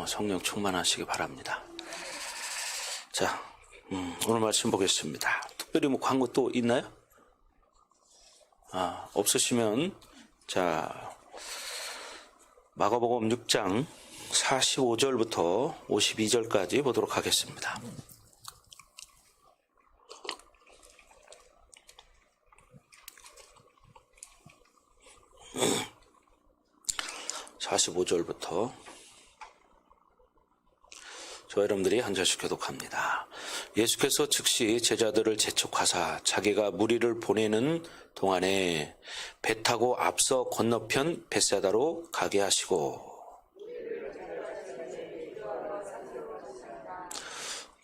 성령 충만하시기 바랍니다. 자, 오늘 말씀 보겠습니다. 특별히 뭐 광고 또 있나요? 없으시면 자, 마가복음 6장 45절부터 52절까지 보도록 하겠습니다. (45절부터) 저와 여러분들이 한 절씩 교독합니다. 예수께서 즉시 제자들을 재촉하사 자기가 무리를 보내는 동안에 배 타고 앞서 건너편 벳세다로 가게 하시고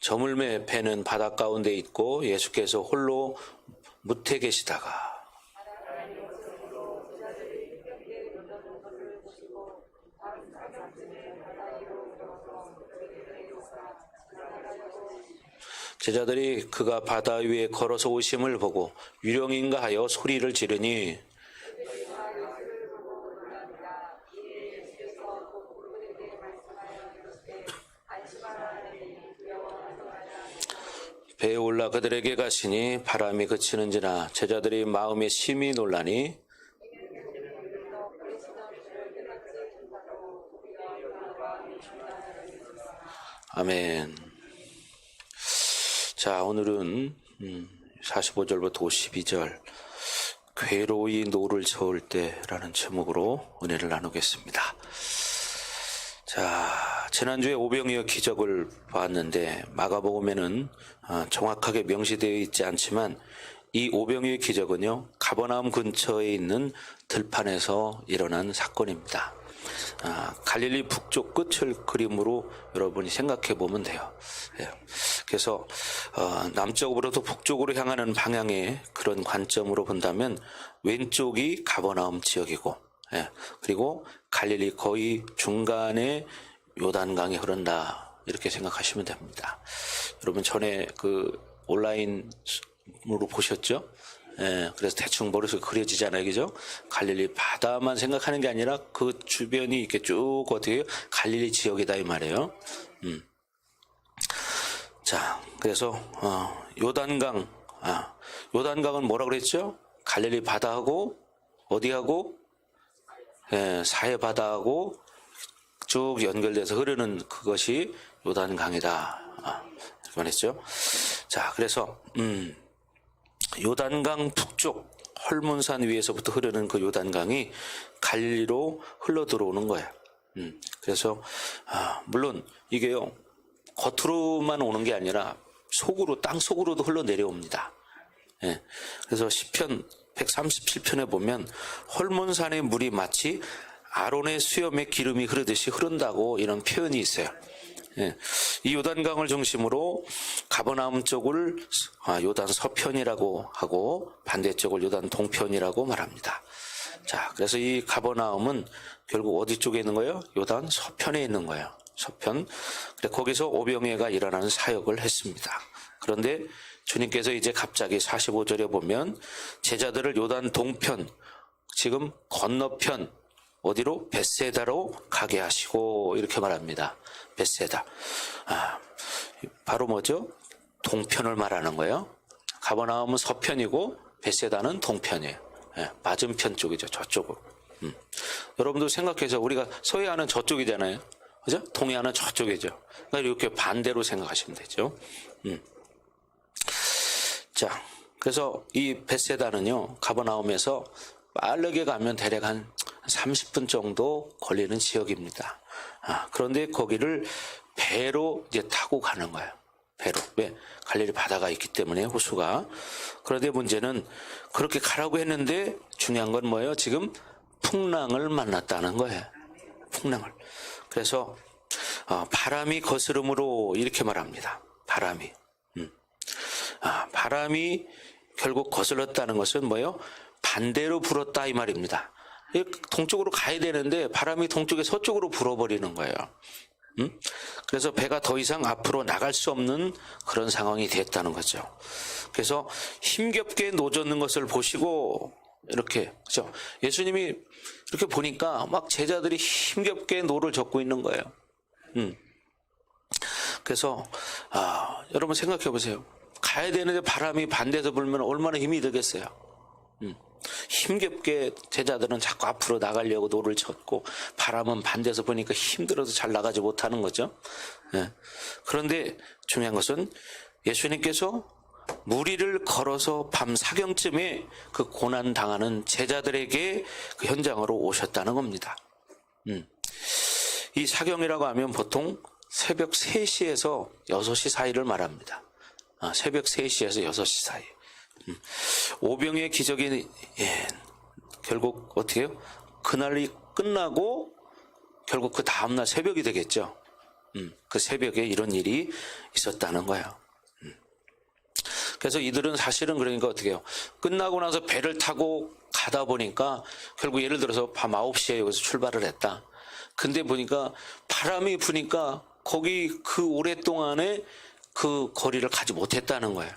저물매 배는 바닷 가운데 있고 예수께서 홀로 무태 계시다가 제자들이 그가 바다 위에 걸어서 오심을 보고 유령인가 하여 소리를 지르니 배에 올라 그들에게 가시니 바람이 그치는지라 제자들이 마음에 심히 놀라니 아멘. 자, 오늘은 45절부터 52절 괴로이 노를 저을 때라는 제목으로 은혜를 나누겠습니다. 자, 지난주에 오병이어 기적을 봤는데 마가복음에는 정확하게 명시되어 있지 않지만 이 오병이어 기적은요 가버나움 근처에 있는 들판에서 일어난 사건입니다. 갈릴리 북쪽 끝을 그림으로 여러분이 생각해 보면 돼요. 그래서 남쪽으로부터 북쪽으로 향하는 방향의 그런 관점으로 본다면 왼쪽이 가버나움 지역이고, 그리고 갈릴리 거의 중간에 요단강이 흐른다 이렇게 생각하시면 됩니다. 여러분 전에 그 온라인으로 보셨죠? 그래서 대충 머릿속에 그려지잖아요, 그죠? 갈릴리 바다만 생각하는 게 아니라 그 주변이 이렇게 쭉 어떻게 해요? 갈릴리 지역이다 이 말이에요. 자, 그래서 요단강, 요단강은 뭐라 그랬죠? 갈릴리 바다하고 어디하고 사해 바다하고 쭉 연결돼서 흐르는 그것이 요단강이다. 이렇게 말했죠. 자, 그래서 요단강 북쪽 헐몬산 위에서부터 흐르는 그 요단강이 갈릴리로 흘러 들어오는 거예요. 그래서 물론 이게요 겉으로만 오는 게 아니라 속으로 땅 속으로도 흘러 내려옵니다. 그래서 시편 137편에 보면 헐몬산의 물이 마치 아론의 수염에 기름이 흐르듯이 흐른다고 이런 표현이 있어요. 이 요단강을 중심으로 가버나움 쪽을 요단 서편이라고 하고 반대쪽을 요단 동편이라고 말합니다. 자, 그래서 이 가버나움은 결국 어디 쪽에 있는 거예요? 요단 서편에 있는 거예요. 서편. 그래 거기서 오병이어가 일어나는 사역을 했습니다. 그런데 주님께서 이제 갑자기 45절에 보면 제자들을 요단 동편, 지금 건너편 어디로? 벳세다로 가게 하시고 이렇게 말합니다. 벳세다. 바로 뭐죠? 동편을 말하는 거예요. 가버나움은 서편이고 벳세다는 동편이에요. 맞은편 쪽이죠. 저쪽으로. 여러분도 생각해서 우리가 서해안은 저쪽이잖아요. 그죠? 동해안은 저쪽이죠. 그러니까 이렇게 반대로 생각하시면 되죠. 자, 그래서 이 벳세다는요, 가버나움에서 빠르게 가면 대략 한 30분 정도 걸리는 지역입니다. 그런데 거기를 배로 이제 타고 가는 거예요. 배로. 왜? 갈릴리 바다가 있기 때문에 호수가. 그런데 문제는 그렇게 가라고 했는데 중요한 건 뭐예요? 지금 풍랑을 만났다는 거예요. 풍랑을. 그래서 바람이 거스름으로 이렇게 말합니다. 바람이. 바람이 결국 거슬렀다는 것은 뭐예요? 반대로 불었다 이 말입니다. 동쪽으로 가야 되는데 바람이 동쪽에 서쪽으로 불어버리는 거예요. 그래서 배가 더 이상 앞으로 나갈 수 없는 그런 상황이 됐다는 거죠. 그래서 힘겹게 노젓는 것을 보시고 이렇게, 그죠? 예수님이 이렇게 보니까 막 제자들이 힘겹게 노를 젓고 있는 거예요. 그래서, 여러분 생각해 보세요. 가야 되는데 바람이 반대에서 불면 얼마나 힘이 들겠어요. 힘겹게 제자들은 자꾸 앞으로 나가려고 노를 젓고 바람은 반대에서 보니까 힘들어서 잘 나가지 못하는 거죠. 예. 그런데 중요한 것은 예수님께서 무리를 걸어서 밤 사경쯤에 그 고난 당하는 제자들에게 그 현장으로 오셨다는 겁니다. 이 사경이라고 하면 보통 새벽 3시에서 6시 사이를 말합니다. 새벽 3시에서 6시 사이. 오병이의 기적이 결국 어떻게 해요? 그날이 끝나고 결국 그 다음날 새벽이 되겠죠. 그 새벽에 이런 일이 있었다는 거예요. 그래서 이들은 사실은 그러니까 어떻게 해요? 끝나고 나서 배를 타고 가다 보니까 결국 예를 들어서 밤 9시에 여기서 출발을 했다. 근데 보니까 바람이 부니까 거기 그 오랫동안에 그 거리를 가지 못했다는 거예요.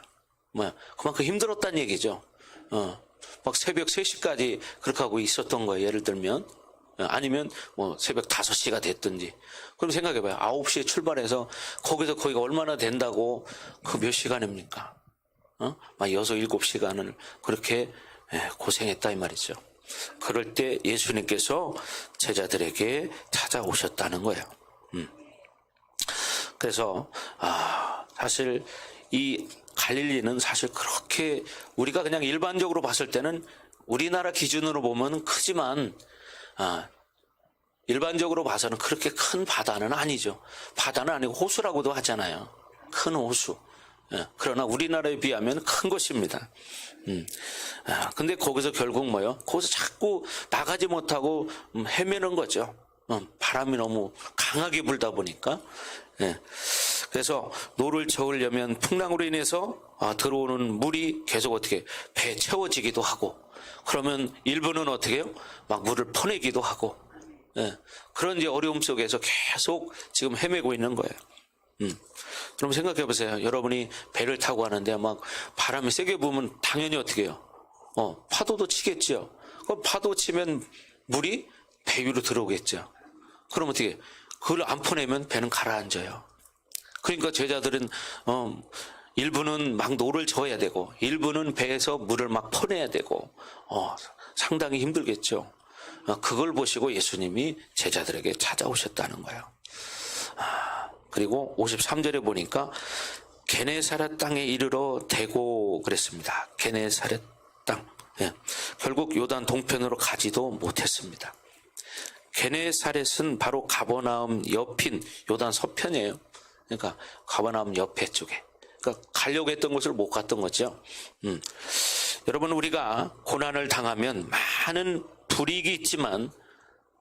그만큼 힘들었다는 얘기죠. 막 새벽 3시까지 그렇게 하고 있었던 거예요. 예를 들면. 아니면 뭐 새벽 5시가 됐든지. 그럼 생각해봐요. 9시에 출발해서 거기서 거기가 얼마나 된다고 그 몇 시간입니까? 막 6, 7시간을 그렇게 고생했다 이 말이죠. 그럴 때 예수님께서 제자들에게 찾아오셨다는 거예요. 그래서 사실 이 갈릴리는 사실 그렇게 우리가 그냥 일반적으로 봤을 때는 우리나라 기준으로 보면 크지만 일반적으로 봐서는 그렇게 큰 바다는 아니죠. 바다는 아니고 호수라고도 하잖아요. 큰 호수. 그러나 우리나라에 비하면 큰 것입니다. 근데 거기서 결국 뭐요? 거기서 자꾸 나가지 못하고 헤매는 거죠. 바람이 너무 강하게 불다 보니까. 그래서 노를 저으려면 풍랑으로 인해서 들어오는 물이 계속 어떻게 배에 채워지기도 하고, 그러면 일부는 어떻게 해요? 막 물을 퍼내기도 하고, 그런 이제 어려움 속에서 계속 지금 헤매고 있는 거예요. 그럼 생각해 보세요. 여러분이 배를 타고 가는데 막 바람이 세게 부으면 당연히 어떻게 해요? 파도도 치겠죠. 그럼 파도 치면 물이 배 위로 들어오겠죠. 그럼 어떻게 그걸 안 퍼내면 배는 가라앉아요. 그러니까 제자들은 일부는 막 노를 저어야 되고 일부는 배에서 물을 막 퍼내야 되고 상당히 힘들겠죠. 그걸 보시고 예수님이 제자들에게 찾아오셨다는 거예요. 그리고 53절에 보니까 게네사렛 땅에 이르러 대고 그랬습니다. 게네사렛 땅. 결국 요단 동편으로 가지도 못했습니다. 게네사렛은 바로 가버나움 옆인 요단 서편이에요. 그러니까 가버나움 옆에 쪽에. 그러니까 가려고 했던 곳을 못 갔던 거죠. 여러분, 우리가 고난을 당하면 많은 불이익이 있지만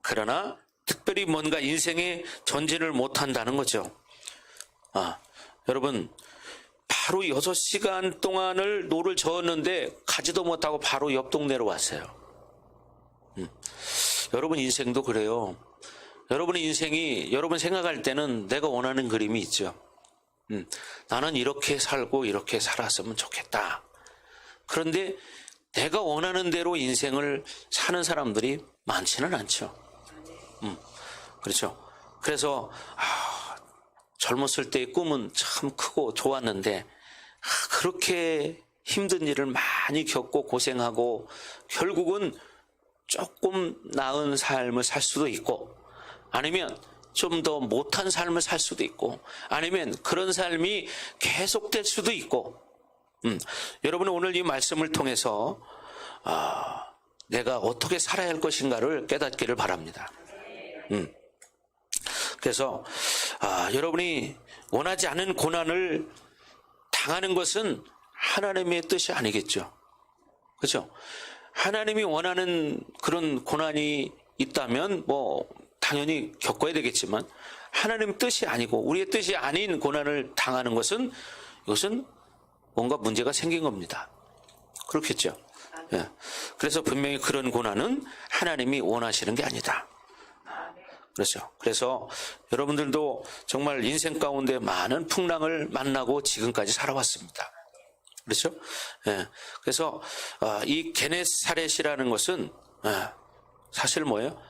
그러나 특별히 뭔가 인생에 전진을 못한다는 거죠. 여러분, 바로 6시간 동안을 노를 저었는데 가지도 못하고 바로 옆 동네로 왔어요. 여러분 인생도 그래요. 여러분의 인생이 여러분 생각할 때는 내가 원하는 그림이 있죠. 나는 이렇게 살고 이렇게 살았으면 좋겠다. 그런데 내가 원하는 대로 인생을 사는 사람들이 많지는 않죠. 그렇죠. 그래서 젊었을 때의 꿈은 참 크고 좋았는데 그렇게 힘든 일을 많이 겪고 고생하고 결국은 조금 나은 삶을 살 수도 있고 아니면 좀 더 못한 삶을 살 수도 있고 아니면 그런 삶이 계속될 수도 있고 여러분은 오늘 이 말씀을 통해서 내가 어떻게 살아야 할 것인가를 깨닫기를 바랍니다. 그래서 여러분이 원하지 않은 고난을 당하는 것은 하나님의 뜻이 아니겠죠. 그렇죠? 하나님이 원하는 그런 고난이 있다면 뭐 당연히 겪어야 되겠지만 하나님 뜻이 아니고 우리의 뜻이 아닌 고난을 당하는 것은 이것은 뭔가 문제가 생긴 겁니다. 그렇겠죠. 그래서 분명히 그런 고난은 하나님이 원하시는 게 아니다. 그렇죠. 그래서 여러분들도 정말 인생 가운데 많은 풍랑을 만나고 지금까지 살아왔습니다. 그렇죠? 예. 그래서 이 게네사렛이라는 것은 사실 뭐예요?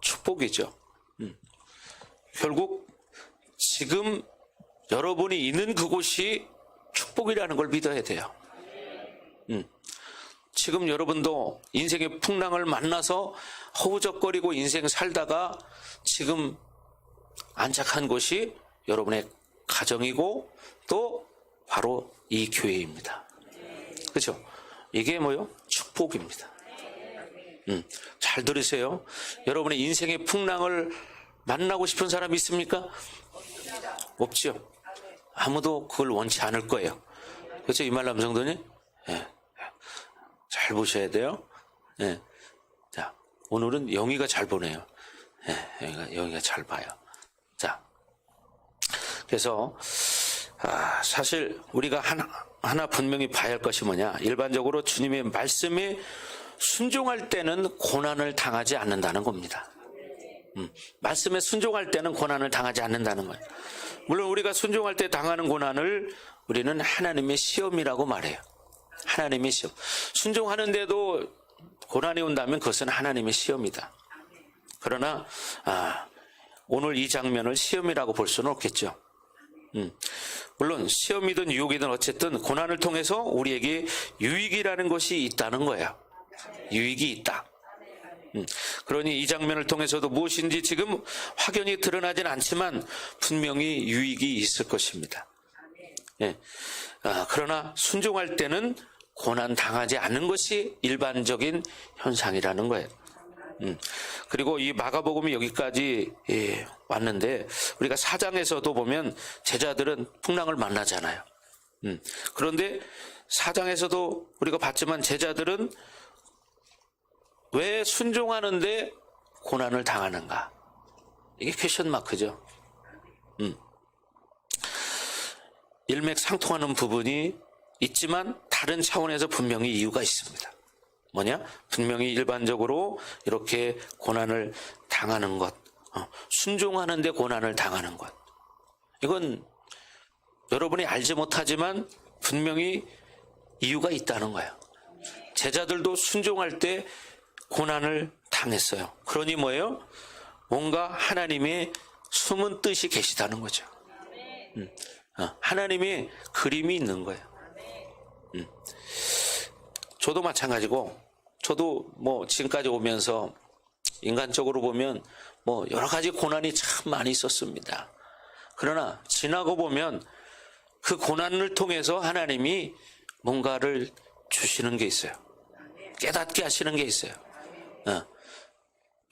축복이죠. 결국 지금 여러분이 있는 그곳이 축복이라는 걸 믿어야 돼요. 지금 여러분도 인생의 풍랑을 만나서 허우적거리고 인생 살다가 지금 안착한 곳이 여러분의 가정이고 또 바로 이 교회입니다. 그렇죠? 이게 뭐요? 축복입니다. 잘 들으세요. 여러분의 인생의 풍랑을 만나고 싶은 사람 있습니까? 없죠. 아무도 그걸 원치 않을 거예요. 그렇죠? 이말람 성도님? 예. 잘 보셔야 돼요. 예. 자, 오늘은 영희가 잘 보네요. 예, 영희가 잘 봐요. 자, 그래서 사실 우리가 하나 분명히 봐야 할 것이 뭐냐? 일반적으로 주님의 말씀에 순종할 때는 고난을 당하지 않는다는 겁니다. 말씀에 순종할 때는 고난을 당하지 않는다는 거예요. 물론 우리가 순종할 때 당하는 고난을 우리는 하나님의 시험이라고 말해요. 하나님의 시험. 순종하는데도 고난이 온다면 그것은 하나님의 시험이다. 그러나 오늘 이 장면을 시험이라고 볼 수는 없겠죠. 물론 시험이든 유혹이든 어쨌든 고난을 통해서 우리에게 유익이라는 것이 있다는 거야. 유익이 있다. 그러니 이 장면을 통해서도 무엇인지 지금 확연히 드러나진 않지만 분명히 유익이 있을 것입니다. 예. 그러나 순종할 때는 고난 당하지 않는 것이 일반적인 현상이라는 거예요. 그리고 이 마가복음이 여기까지 왔는데 우리가 4장에서도 보면 제자들은 풍랑을 만나잖아요. 그런데 4장에서도 우리가 봤지만 제자들은 왜 순종하는데 고난을 당하는가? 이게 퀘션 마크죠. 일맥상통하는 부분이 있지만 다른 차원에서 분명히 이유가 있습니다. 뭐냐? 분명히 일반적으로 이렇게 고난을 당하는 것, 순종하는데 고난을 당하는 것. 이건 여러분이 알지 못하지만 분명히 이유가 있다는 거예요. 제자들도 순종할 때 고난을 당했어요. 그러니 뭐예요? 뭔가 하나님의 숨은 뜻이 계시다는 거죠. 하나님의 그림이 있는 거예요. 저도 마찬가지고, 저도 뭐 지금까지 오면서 인간적으로 보면 뭐 여러 가지 고난이 참 많이 있었습니다. 그러나 지나고 보면 그 고난을 통해서 하나님이 뭔가를 주시는 게 있어요. 깨닫게 하시는 게 있어요.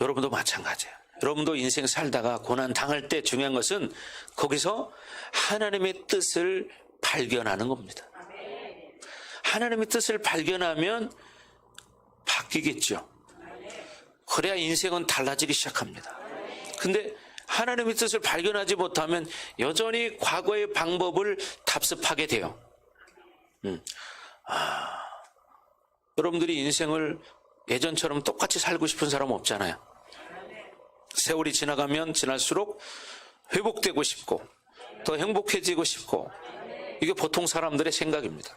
여러분도 마찬가지예요. 여러분도 인생 살다가 고난 당할 때 중요한 것은 거기서 하나님의 뜻을 발견하는 겁니다. 하나님의 뜻을 발견하면 바뀌겠죠. 그래야 인생은 달라지기 시작합니다. 근데 하나님의 뜻을 발견하지 못하면 여전히 과거의 방법을 답습하게 돼요. 여러분들이 인생을 예전처럼 똑같이 살고 싶은 사람 없잖아요. 세월이 지나가면 지날수록 회복되고 싶고 더 행복해지고 싶고, 이게 보통 사람들의 생각입니다.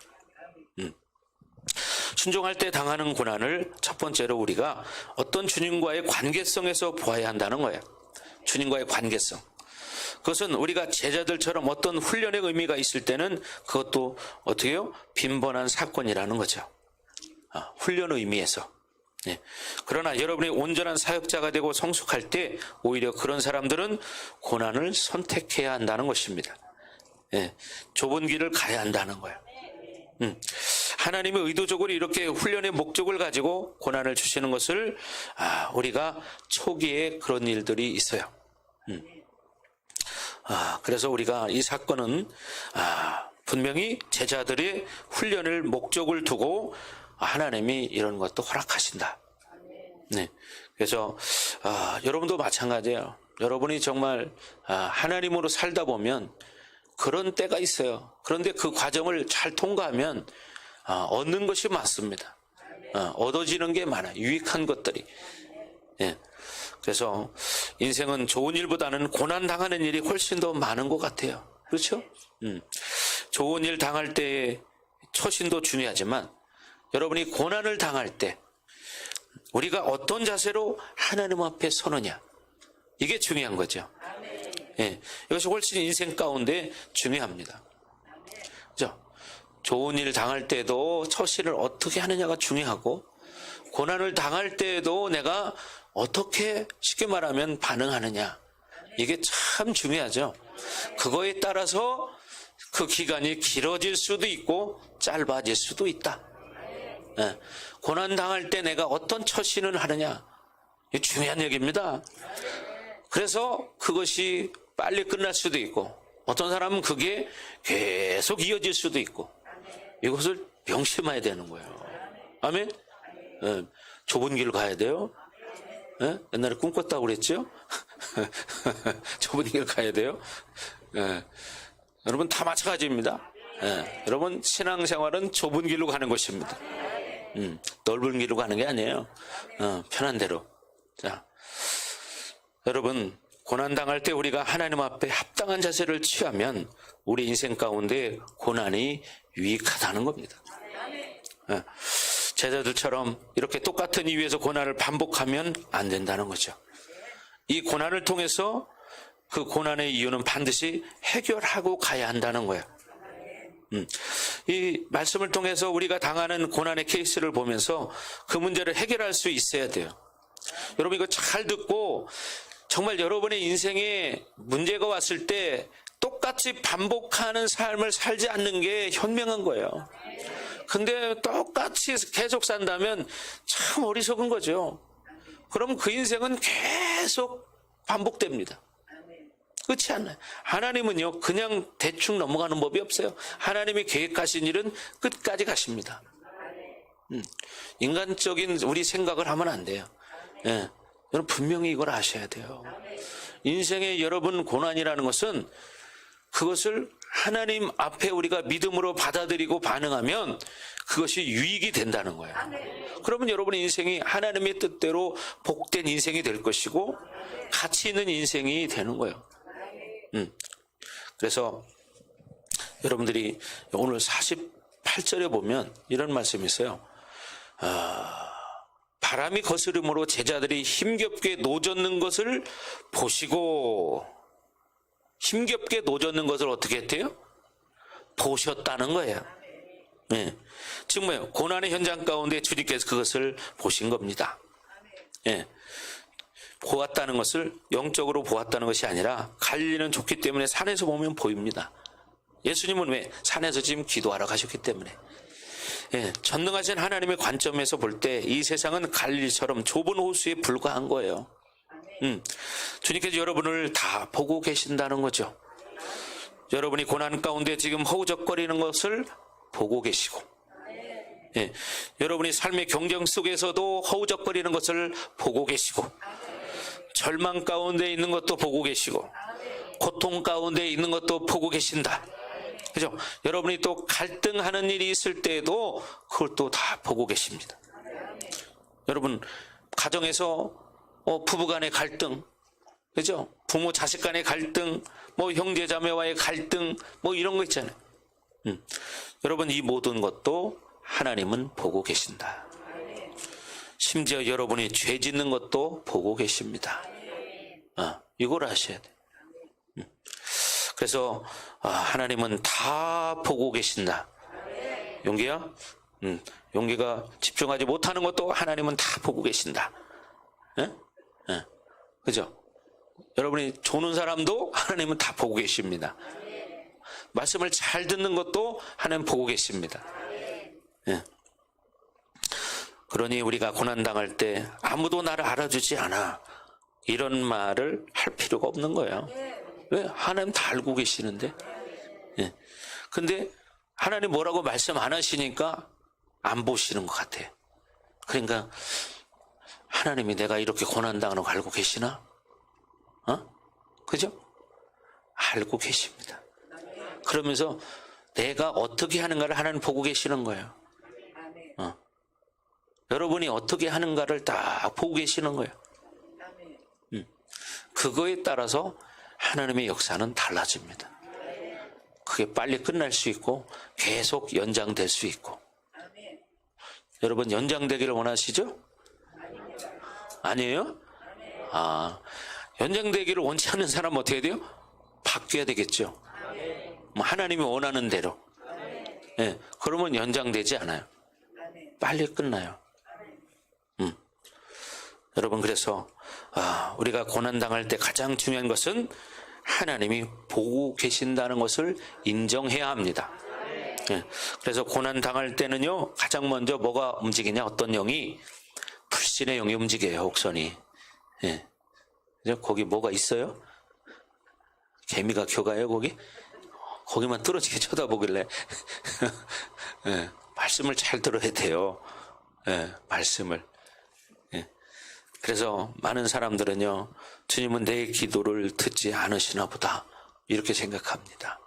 순종할 때 당하는 고난을 첫 번째로 우리가 어떤 주님과의 관계성에서 보아야 한다는 거예요. 주님과의 관계성. 그것은 우리가 제자들처럼 어떤 훈련의 의미가 있을 때는 그것도 어떻게 해요? 빈번한 사건이라는 거죠. 훈련의 의미에서. 예. 그러나 여러분이 온전한 사역자가 되고 성숙할 때 오히려 그런 사람들은 고난을 선택해야 한다는 것입니다. 예. 좁은 길을 가야 한다는 거예요. 하나님이 의도적으로 이렇게 훈련의 목적을 가지고 고난을 주시는 것을 우리가 초기에 그런 일들이 있어요. 그래서 우리가 이 사건은 분명히 제자들의 훈련을 목적을 두고 하나님이 이런 것도 허락하신다. 네. 그래서 여러분도 마찬가지예요. 여러분이 정말 하나님으로 살다 보면 그런 때가 있어요. 그런데 그 과정을 잘 통과하면 얻는 것이 많습니다. 얻어지는 게 많아요. 유익한 것들이. 예. 그래서 인생은 좋은 일보다는 고난 당하는 일이 훨씬 더 많은 것 같아요. 그렇죠? 좋은 일 당할 때 처신도 중요하지만 여러분이 고난을 당할 때 우리가 어떤 자세로 하나님 앞에 서느냐, 이게 중요한 거죠. 예, 이것이 훨씬 인생 가운데 중요합니다. 그죠? 좋은 일 당할 때도 처신을 어떻게 하느냐가 중요하고, 고난을 당할 때에도 내가 어떻게 쉽게 말하면 반응하느냐, 이게 참 중요하죠. 그거에 따라서 그 기간이 길어질 수도 있고 짧아질 수도 있다. 예, 고난 당할 때 내가 어떤 처신을 하느냐, 이게 중요한 얘기입니다. 그래서 그것이 빨리 끝날 수도 있고, 어떤 사람은 그게 계속 이어질 수도 있고, 이것을 명심해야 되는 거예요. 아멘? 예, 좁은 길로 가야 돼요. 예? 옛날에 꿈꿨다고 그랬죠? 좁은 길 가야 돼요. 예. 여러분 다 마찬가지입니다. 예. 여러분 신앙생활은 좁은 길로 가는 것입니다. 넓은 길로 가는 게 아니에요. 편한 대로. 자, 여러분 고난당할 때 우리가 하나님 앞에 합당한 자세를 취하면 우리 인생 가운데 고난이 유익하다는 겁니다. 예. 제자들처럼 이렇게 똑같은 이유에서 고난을 반복하면 안 된다는 거죠. 이 고난을 통해서 그 고난의 이유는 반드시 해결하고 가야 한다는 거예요. 이 말씀을 통해서 우리가 당하는 고난의 케이스를 보면서 그 문제를 해결할 수 있어야 돼요. 여러분 이거 잘 듣고, 정말 여러분의 인생에 문제가 왔을 때 똑같이 반복하는 삶을 살지 않는 게 현명한 거예요. 근데 똑같이 계속 산다면 참 어리석은 거죠. 그럼 그 인생은 계속 반복됩니다. 그렇지 않나요? 하나님은요 그냥 대충 넘어가는 법이 없어요. 하나님이 계획하신 일은 끝까지 가십니다. 인간적인 우리 생각을 하면 안 돼요. 예, 여러분 분명히 이걸 아셔야 돼요. 인생의 여러분 고난이라는 것은, 그것을 하나님 앞에 우리가 믿음으로 받아들이고 반응하면 그것이 유익이 된다는 거예요. 그러면 여러분의 인생이 하나님의 뜻대로 복된 인생이 될 것이고 가치 있는 인생이 되는 거예요. 그래서 여러분들이 오늘 48절에 보면 이런 말씀이 있어요. 바람이 거스름으로 제자들이 힘겹게 노젓는 것을 보시고, 힘겹게 노젓는 것을 어떻게 했대요? 보셨다는 거예요. 예. 지금 뭐예요? 고난의 현장 가운데 주님께서 그것을 보신 겁니다. 예. 보았다는 것을 영적으로 보았다는 것이 아니라 갈릴리는 좁기 때문에 산에서 보면 보입니다. 예수님은 왜? 산에서 지금 기도하러 가셨기 때문에. 예, 전능하신 하나님의 관점에서 볼 때 이 세상은 갈릴리처럼 좁은 호수에 불과한 거예요. 주님께서 여러분을 다 보고 계신다는 거죠. 여러분이 고난 가운데 지금 허우적거리는 것을 보고 계시고, 예, 여러분이 삶의 경쟁 속에서도 허우적거리는 것을 보고 계시고, 절망 가운데 있는 것도 보고 계시고, 고통 가운데 있는 것도 보고 계신다. 그죠? 여러분이 또 갈등하는 일이 있을 때에도 그걸 또 다 보고 계십니다. 여러분 가정에서 부부 간의 갈등, 그죠? 부모 자식 간의 갈등, 뭐 형제 자매와의 갈등, 뭐 이런 거 있잖아요. 여러분 이 모든 것도 하나님은 보고 계신다. 심지어 여러분이 죄 짓는 것도 보고 계십니다. 이걸 아셔야 돼요. 그래서 하나님은 다 보고 계신다. 용기야? 용기가 집중하지 못하는 것도 하나님은 다 보고 계신다. 예? 예. 그죠? 여러분이 조는 사람도 하나님은 다 보고 계십니다. 말씀을 잘 듣는 것도 하나님 보고 계십니다. 예. 그러니 우리가 고난당할 때 아무도 나를 알아주지 않아, 이런 말을 할 필요가 없는 거예요. 왜? 하나님 다 알고 계시는데. 예. 근데 하나님 뭐라고 말씀 안 하시니까 안 보시는 것 같아요. 그러니까 하나님이 내가 이렇게 고난당하는 거 알고 계시나? 그죠? 알고 계십니다. 그러면서 내가 어떻게 하는가를 하나님 보고 계시는 거예요. 여러분이 어떻게 하는가를 딱 보고 계시는 거예요. 그거에 따라서 하나님의 역사는 달라집니다. 그게 빨리 끝날 수 있고 계속 연장될 수 있고. 여러분 연장되기를 원하시죠? 아니에요? 연장되기를 원치 않는 사람은 어떻게 돼요? 바뀌어야 되겠죠. 뭐 하나님이 원하는 대로. 예, 그러면 연장되지 않아요. 빨리 끝나요. 여러분 그래서 우리가 고난당할 때 가장 중요한 것은 하나님이 보고 계신다는 것을 인정해야 합니다. 예, 그래서 고난당할 때는요 가장 먼저 뭐가 움직이냐, 어떤 영이? 불신의 영이 움직여요. 옥선이. 예. 거기 뭐가 있어요? 개미가 켜가요 거기? 거기만 떨어지게 쳐다보길래. 예, 말씀을 잘 들어야 돼요. 예, 말씀을. 예. 그래서 많은 사람들은요, 주님은 내 기도를 듣지 않으시나 보다 이렇게 생각합니다.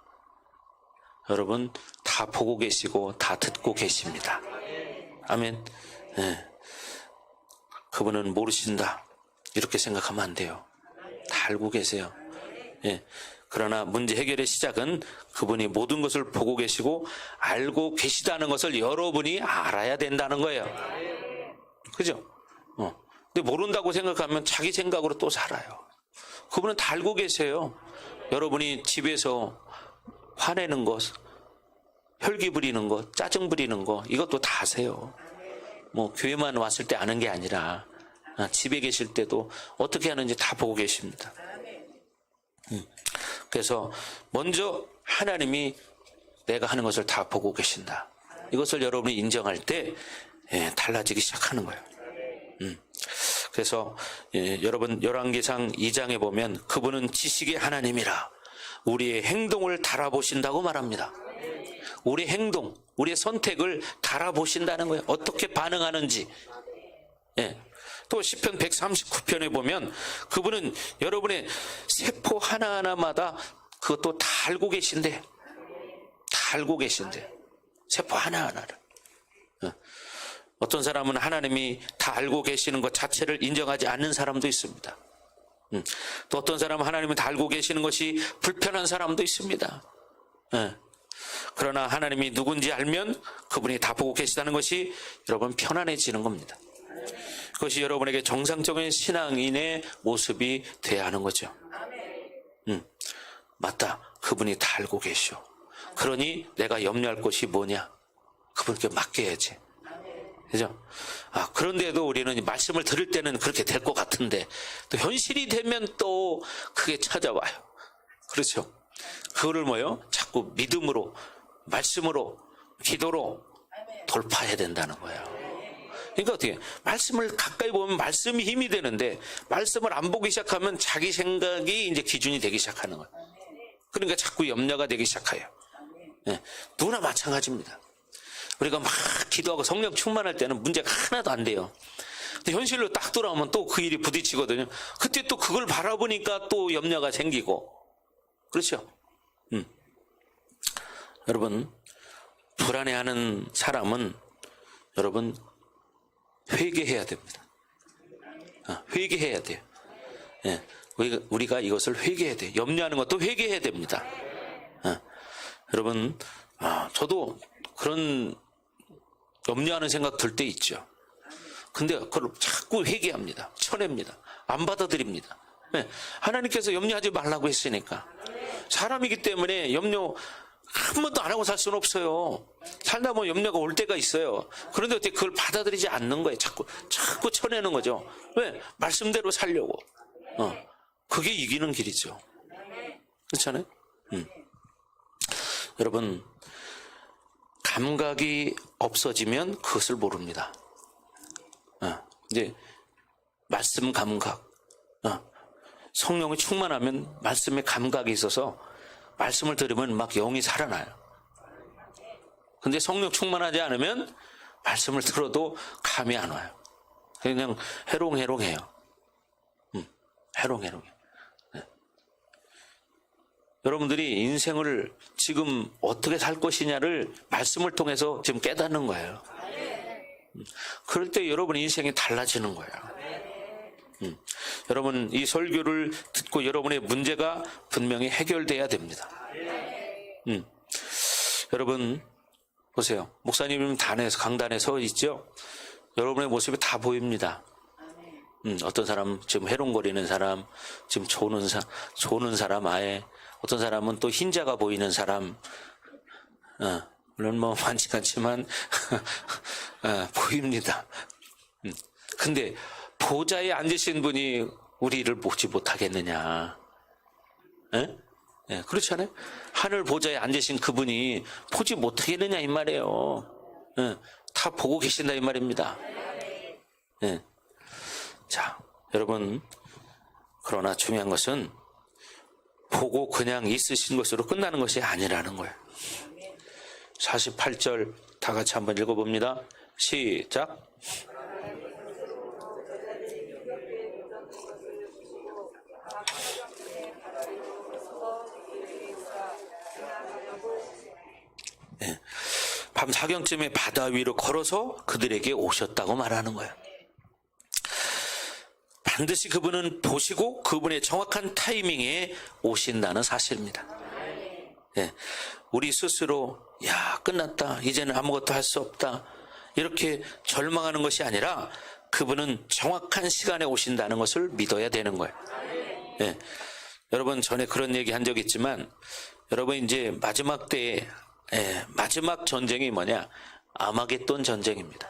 여러분 다 보고 계시고 다 듣고 계십니다. 아멘. 예. 그분은 모르신다 이렇게 생각하면 안 돼요. 다 알고 계세요. 예. 그러나 문제 해결의 시작은 그분이 모든 것을 보고 계시고 알고 계시다는 것을 여러분이 알아야 된다는 거예요. 그죠? 근데 모른다고 생각하면 자기 생각으로 또 살아요. 그분은 다 알고 계세요. 여러분이 집에서 화내는 것, 혈기 부리는 것, 짜증 부리는 것, 이것도 다 아세요. 뭐 교회만 왔을 때 아는 게 아니라 집에 계실 때도 어떻게 하는지 다 보고 계십니다. 그래서 먼저 하나님이 내가 하는 것을 다 보고 계신다. 이것을 여러분이 인정할 때 달라지기 시작하는 거예요. 그래서 여러분 열왕기상 2장에 보면 그분은 지식의 하나님이라 우리의 행동을 달아보신다고 말합니다. 우리의 행동, 우리의 선택을 달아보신다는 거예요. 어떻게 반응하는지. 예. 또 시편 139편에 보면 그분은 여러분의 세포 하나하나마다 그것도 다 알고 계신데, 다 알고 계신데, 세포 하나하나를. 어떤 사람은 하나님이 다 알고 계시는 것 자체를 인정하지 않는 사람도 있습니다. 또 어떤 사람은 하나님은 다 알고 계시는 것이 불편한 사람도 있습니다. 그러나 하나님이 누군지 알면 그분이 다 보고 계시다는 것이 여러분 편안해지는 겁니다. 그것이 여러분에게 정상적인 신앙인의 모습이 돼야 하는 거죠. 맞다. 그분이 다 알고 계시오. 그러니 내가 염려할 것이 뭐냐? 그분께 맡겨야지. 그죠? 그런데도 우리는 말씀을 들을 때는 그렇게 될 것 같은데 또 현실이 되면 또 그게 찾아와요. 그렇죠? 그거를 뭐요? 자꾸 믿음으로, 말씀으로, 기도로 돌파해야 된다는 거예요. 그러니까 어떻게 말씀을 가까이 보면 말씀이 힘이 되는데 말씀을 안 보기 시작하면 자기 생각이 이제 기준이 되기 시작하는 거예요. 그러니까 자꾸 염려가 되기 시작해요. 네. 누구나 마찬가지입니다. 우리가 막 기도하고 성령 충만할 때는 문제가 하나도 안 돼요. 근데 현실로 딱 돌아오면 또 그 일이 부딪히거든요. 그때 또 그걸 바라보니까 또 염려가 생기고. 그렇죠? 여러분, 불안해하는 사람은 여러분 회개해야 됩니다. 회개해야 돼요. 예, 우리가 이것을 회개해야 돼요. 염려하는 것도 회개해야 됩니다. 여러분, 저도 그런 염려하는 생각 들 때 있죠. 근데 그걸 자꾸 회개합니다. 쳐냅니다. 안 받아들입니다. 예, 하나님께서 염려하지 말라고 했으니까. 사람이기 때문에 염려 한 번도 안 하고 살 수는 없어요. 살다 보면 염려가 올 때가 있어요. 그런데 어떻게 그걸 받아들이지 않는 거예요. 자꾸 쳐내는 거죠. 왜? 말씀대로 살려고. 그게 이기는 길이죠. 그렇잖아요? 여러분, 감각이 없어지면 그것을 모릅니다. 이제 말씀 감각. 성령이 충만하면 말씀에 감각이 있어서 말씀을 들으면 막 영이 살아나요. 근데 성령 충만하지 않으면 말씀을 들어도 감이 안 와요. 그냥 해롱해롱해요. 해롱해롱해요. 네. 여러분들이 인생을 지금 어떻게 살 것이냐를 말씀을 통해서 지금 깨닫는 거예요. 그럴 때 여러분 인생이 달라지는 거예요. 여러분 이 설교를 듣고 여러분의 문제가 분명히 해결돼야 됩니다. 여러분 보세요. 목사님 강단에 서 있죠? 여러분의 모습이 다 보입니다. 어떤 사람 지금 해롱거리는 사람, 지금 조는 사람 아예, 어떤 사람은 또 흰자가 보이는 사람, 물론 뭐 많지 않지만 보입니다. 근데 보좌에 앉으신 분이 우리를 보지 못하겠느냐? 그렇지 않아요? 하늘 보좌에 앉으신 그분이 보지 못하겠느냐 이 말이에요. 다 보고 계신다 이 말입니다. 자, 여러분, 그러나 중요한 것은 보고 그냥 있으신 것으로 끝나는 것이 아니라는 거예요. 48절 다 같이 한번 읽어봅니다. 시작. 밤 사경쯤에 바다 위로 걸어서 그들에게 오셨다고 말하는 거예요. 반드시 그분은 보시고 그분의 정확한 타이밍에 오신다는 사실입니다. 우리 스스로 끝났다, 이제는 아무것도 할 수 없다, 이렇게 절망하는 것이 아니라 그분은 정확한 시간에 오신다는 것을 믿어야 되는 거예요. 여러분, 전에 그런 얘기 한 적 있지만, 여러분 이제 마지막 때에 마지막 전쟁이 뭐냐? 아마겟돈 전쟁입니다.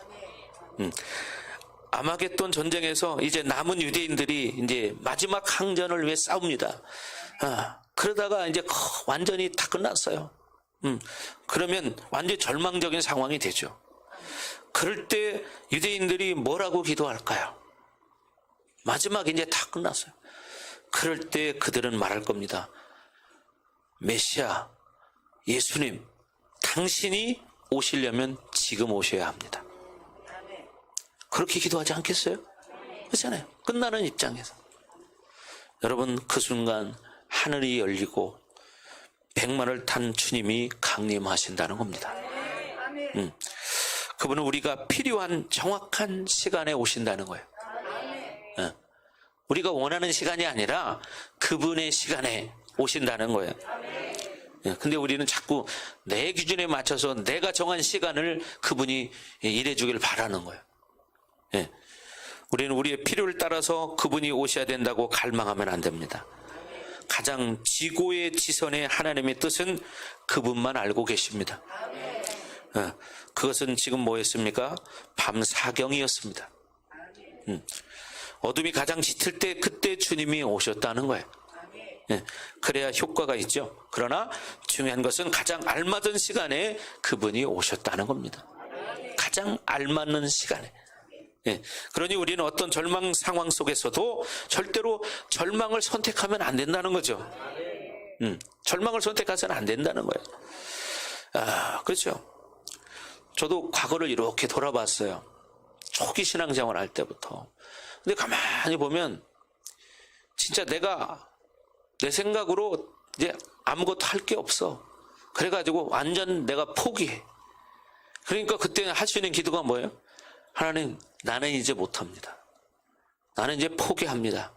아마겟돈 전쟁에서 이제 남은 유대인들이 이제 마지막 항전을 위해 싸웁니다. 그러다가 이제 완전히 다 끝났어요. 그러면 완전히 절망적인 상황이 되죠. 그럴 때 유대인들이 뭐라고 기도할까요? 마지막 이제 다 끝났어요. 그럴 때 그들은 말할 겁니다. 메시아, 예수님, 당신이 오시려면 지금 오셔야 합니다. 그렇게 기도하지 않겠어요? 그렇잖아요. 끝나는 입장에서. 여러분, 그 순간 하늘이 열리고 백마를 탄 주님이 강림하신다는 겁니다. 그분은 우리가 필요한 정확한 시간에 오신다는 거예요. 우리가 원하는 시간이 아니라 그분의 시간에 오신다는 거예요. 근데 우리는 자꾸 내 기준에 맞춰서 내가 정한 시간을 그분이 일해주길 바라는 거예요. 우리는 우리의 필요를 따라서 그분이 오셔야 된다고 갈망하면 안 됩니다. 가장 지고의 지선의 하나님의 뜻은 그분만 알고 계십니다. 그것은 지금 뭐였습니까? 밤 사경이었습니다. 어둠이 가장 짙을 때 그때 주님이 오셨다는 거예요. 그래야 효과가 있죠. 그러나 중요한 것은 가장 알맞은 시간에 그분이 오셨다는 겁니다. 가장 알맞는 시간에. 그러니 우리는 어떤 절망 상황 속에서도 절대로 절망을 선택하면 안 된다는 거죠. 절망을 선택해서는 안 된다는 거예요. 그렇죠. 저도 과거를 이렇게 돌아봤어요. 초기 신앙생활 할 때부터. 근데 가만히 보면 진짜 내가 내 생각으로 이제 아무것도 할 게 없어. 그래가지고 완전 내가 포기해. 그러니까 그때 할 수 있는 기도가 뭐예요? 하나님, 나는 이제 못합니다. 나는 이제 포기합니다.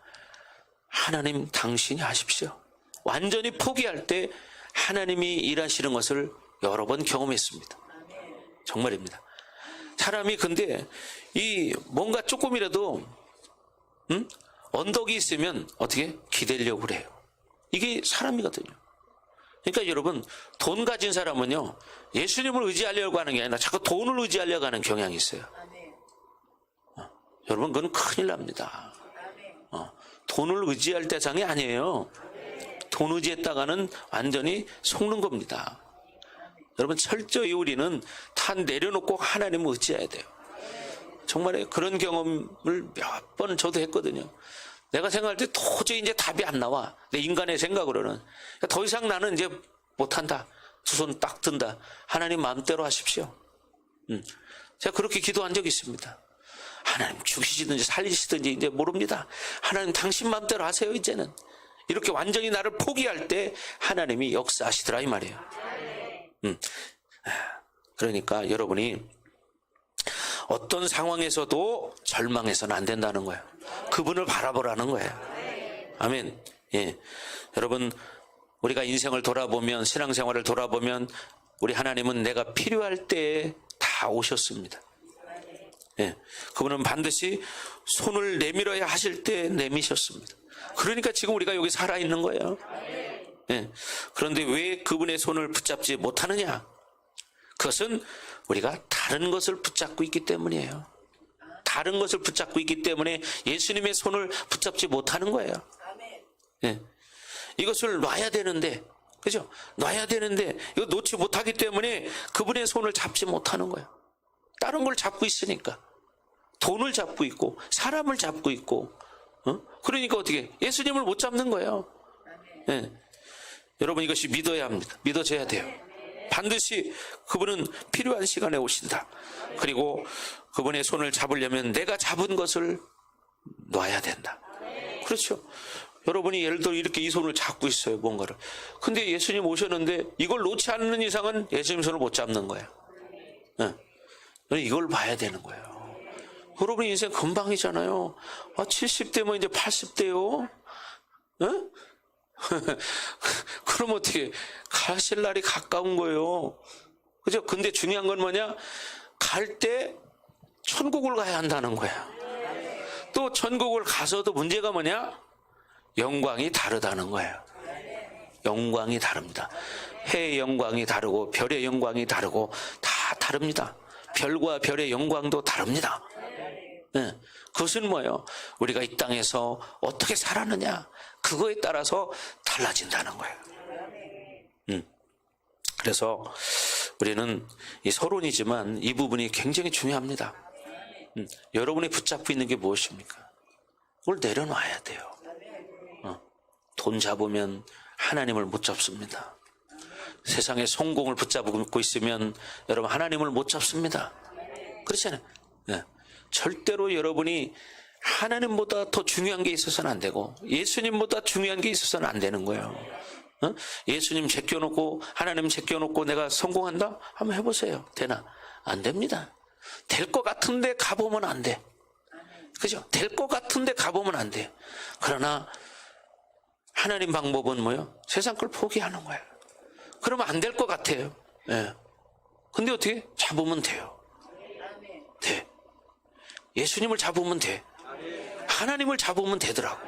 하나님, 당신이 하십시오. 완전히 포기할 때 하나님이 일하시는 것을 여러 번 경험했습니다. 정말입니다. 사람이 근데 이 뭔가 조금이라도 언덕이 있으면 어떻게 기대려고 그래요. 이게 사람이거든요. 그러니까 여러분, 돈 가진 사람은요, 예수님을 의지하려고 하는 게 아니라 자꾸 돈을 의지하려고 하는 경향이 있어요. 여러분, 그건 큰일 납니다. 돈을 의지할 대상이 아니에요. 돈 의지했다가는 완전히 속는 겁니다. 여러분, 철저히 우리는 다 내려놓고 하나님을 의지해야 돼요. 정말 그런 경험을 몇 번 저도 했거든요. 내가 생각할 때 도저히 이제 답이 안 나와. 내 인간의 생각으로는. 더 이상 나는 이제 못한다. 두 손 딱 든다. 하나님 마음대로 하십시오. 제가 그렇게 기도한 적이 있습니다. 하나님 죽이시든지 살리시든지 이제 모릅니다. 하나님 당신 마음대로 하세요 이제는. 이렇게 완전히 나를 포기할 때 하나님이 역사하시더라 이 말이에요. 그러니까 여러분이 어떤 상황에서도 절망해서는 안 된다는 거예요. 그분을 바라보라는 거예요. 아멘. 여러분, 우리가 인생을 돌아보면, 신앙생활을 돌아보면 우리 하나님은 내가 필요할 때에 다 오셨습니다. 예, 그분은 반드시 손을 내밀어야 하실 때 내미셨습니다. 그러니까 지금 우리가 여기 살아있는 거예요. 예, 그런데 왜 그분의 손을 붙잡지 못하느냐? 그것은 우리가 다른 것을 붙잡고 있기 때문이에요. 다른 것을 붙잡고 있기 때문에 예수님의 손을 붙잡지 못하는 거예요. 예, 이것을 놔야 되는데, 그죠? 놔야 되는데 이거 놓지 못하기 때문에 그분의 손을 잡지 못하는 거예요. 다른 걸 잡고 있으니까. 돈을 잡고 있고 사람을 잡고 있고, 그러니까 어떻게 예수님을 못 잡는 거예요. 예. 여러분, 이것이 믿어야 합니다. 믿어져야 돼요. 반드시 그분은 필요한 시간에 오신다. 그리고 그분의 손을 잡으려면 내가 잡은 것을 놔야 된다. 그렇죠. 여러분이 예를 들어 이렇게 이 손을 잡고 있어요, 뭔가를. 근데 예수님 오셨는데 이걸 놓지 않는 이상은 예수님 손을 못 잡는 거예요. 예. 이걸 봐야 되는 거예요. 여러분 인생 금방이잖아요. 70대면 이제 80대요. 그럼 어떻게 가실 날이 가까운 거예요. 그죠? 근데 중요한 건 뭐냐? 갈 때 천국을 가야 한다는 거야. 또 천국을 가서도 문제가 뭐냐? 영광이 다르다는 거예요. 영광이 다릅니다. 해의 영광이 다르고 별의 영광이 다르고 다 다릅니다. 별과 별의 영광도 다릅니다. 네. 그것은 뭐예요? 우리가 이 땅에서 어떻게 살았느냐, 그거에 따라서 달라진다는 거예요. 그래서 우리는 이 서론이지만 이 부분이 굉장히 중요합니다. 여러분이 붙잡고 있는 게 무엇입니까? 그걸 내려놔야 돼요. 돈 잡으면 하나님을 못 잡습니다. 세상의 성공을 붙잡고 있으면 여러분 하나님을 못 잡습니다. 그렇잖아요. 네. 절대로 여러분이 하나님보다 더 중요한 게 있어서는 안 되고 예수님보다 중요한 게 있어서는 안 되는 거예요. 예수님 제껴놓고 하나님 제껴놓고 내가 성공한다? 한번 해보세요. 되나? 안 됩니다. 될 것 같은데 가보면 안 돼. 그죠? 될 것 같은데 가보면 안 돼. 그러나 하나님 방법은 뭐예요? 세상 걸 포기하는 거예요. 그러면 안 될 것 같아요. 예. 근데 어떻게? 잡으면 돼요. 돼. 예수님을 잡으면 돼. 하나님을 잡으면 되더라고.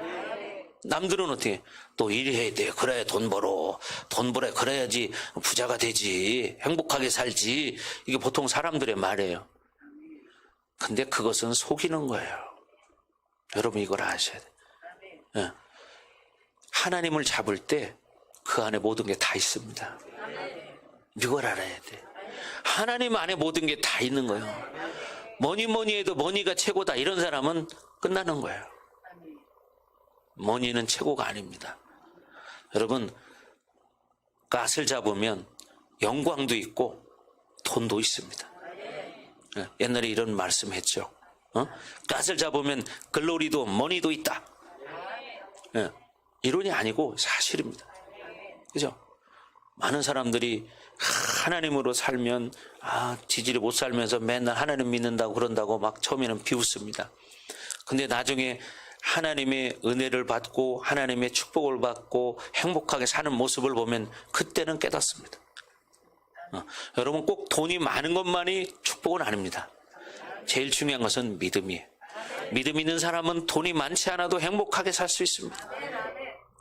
남들은 어떻게? 또 일해야 돼. 그래야 돈 벌어. 돈 벌어. 그래야지 부자가 되지. 행복하게 살지. 이게 보통 사람들의 말이에요. 근데 그것은 속이는 거예요. 여러분 이걸 아셔야 돼요. 예. 하나님을 잡을 때 그 안에 모든 게 다 있습니다. 이걸 알아야 돼. 하나님 안에 모든 게 다 있는 거예요. 뭐니 해도 머니가 최고다 이런 사람은 끝나는 거예요. 머니는 최고가 아닙니다. 여러분, 갓을 잡으면 영광도 있고 돈도 있습니다. 옛날에 이런 말씀 했죠. 갓을 잡으면 글로리도 머니도 있다. 이론이 아니고 사실입니다. 그죠? 많은 사람들이 하나님으로 살면 지지를 못 살면서 맨날 하나님 믿는다고 그런다고 막 처음에는 비웃습니다. 근데 나중에 하나님의 은혜를 받고 하나님의 축복을 받고 행복하게 사는 모습을 보면 그때는 깨닫습니다. 여러분 꼭 돈이 많은 것만이 축복은 아닙니다. 제일 중요한 것은 믿음이에요. 믿음 있는 사람은 돈이 많지 않아도 행복하게 살 수 있습니다.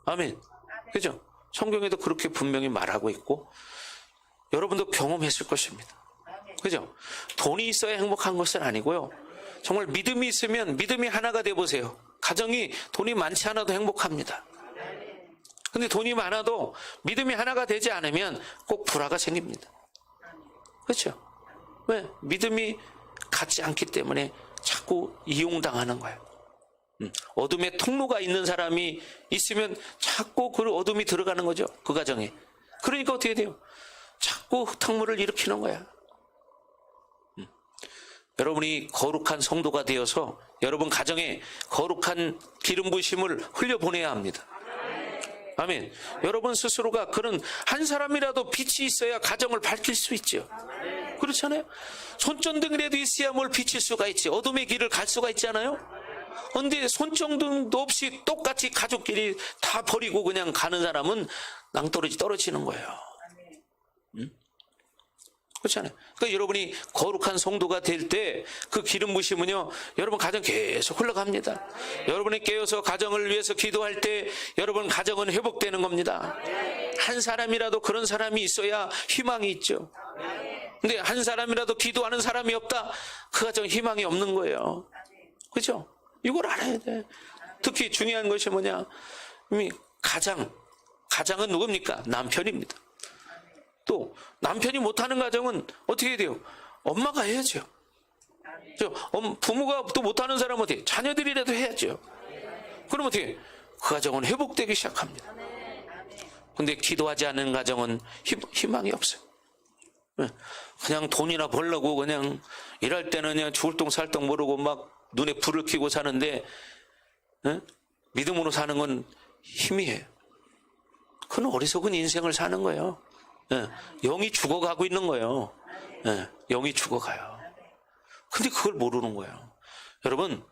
아멘. 그죠? 성경에도 그렇게 분명히 말하고 있고 여러분도 경험했을 것입니다. 그죠? 돈이 있어야 행복한 것은 아니고요. 정말 믿음이 있으면 믿음이 하나가 돼보세요. 가정이 돈이 많지 않아도 행복합니다. 근데 돈이 많아도 믿음이 하나가 되지 않으면 꼭 불화가 생깁니다. 그렇죠? 왜? 믿음이 같지 않기 때문에 자꾸 이용당하는 거예요. 어둠의 통로가 있는 사람이 있으면 자꾸 그 어둠이 들어가는 거죠. 그 가정에. 그러니까 어떻게 돼요? 자꾸 흙탕물을 일으키는 거야. 여러분이 거룩한 성도가 되어서 여러분 가정에 거룩한 기름 부으심을 흘려보내야 합니다. 아멘. 여러분 스스로가 그런 한 사람이라도 빛이 있어야 가정을 밝힐 수 있죠. 그렇잖아요. 손전등이라도 있어야 뭘 비칠 수가 있지. 어둠의 길을 갈 수가 있잖아요. 그런데 손전등도 없이 똑같이 가족끼리 다 버리고 그냥 가는 사람은 낭떠러지 떨어지는 거예요. 그렇잖아요. 그러니까 여러분이 거룩한 성도가 될 때 그 기름 부심은요, 여러분 가정 계속 흘러갑니다. 여러분이 깨어서 가정을 위해서 기도할 때 여러분 가정은 회복되는 겁니다. 한 사람이라도 그런 사람이 있어야 희망이 있죠. 근데 한 사람이라도 기도하는 사람이 없다, 그 가정 희망이 없는 거예요. 그죠? 이걸 알아야 돼. 특히 중요한 것이 뭐냐? 가장은 누굽니까? 남편입니다. 또 남편이 못하는 가정은 어떻게 해야 돼요? 엄마가 해야죠. 부모가 또 못하는 사람은 어떻게? 자녀들이라도 해야죠. 그럼 어떻게? 그 가정은 회복되기 시작합니다. 근데 기도하지 않는 가정은 희망이 없어요. 그냥 돈이나 벌려고 그냥 일할 때는 그냥 죽을 똥 살 똥 모르고 막 눈에 불을 켜고 사는데, 믿음으로 사는 건 희미해요. 그건 어리석은 인생을 사는 거예요. 영이 죽어가고 있는 거예요. 영이 죽어가요. 근데 그걸 모르는 거예요. 여러분,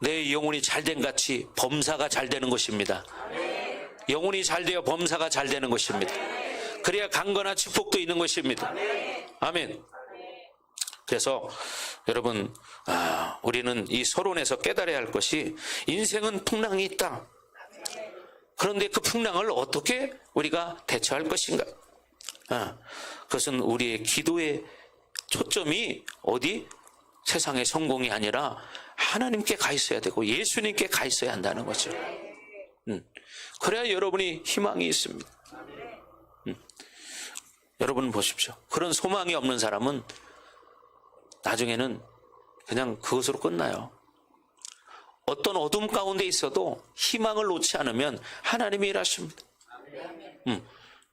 내 영혼이 잘된 같이 범사가 잘 되는 것입니다. 영혼이 잘 되어 범사가 잘 되는 것입니다. 그래야 강건한 축복도 있는 것입니다. 아멘. 그래서 여러분, 우리는 이 서론에서 깨달아야 할 것이, 인생은 풍랑이 있다. 그런데 그 풍랑을 어떻게 우리가 대처할 것인가? 그것은 우리의 기도의 초점이 어디? 세상의 성공이 아니라 하나님께 가 있어야 되고 예수님께 가 있어야 한다는 거죠. 그래야 여러분이 희망이 있습니다. 여러분 보십시오. 그런 소망이 없는 사람은 나중에는 그냥 그것으로 끝나요. 어떤 어둠 가운데 있어도 희망을 놓지 않으면 하나님이 일하십니다. 예를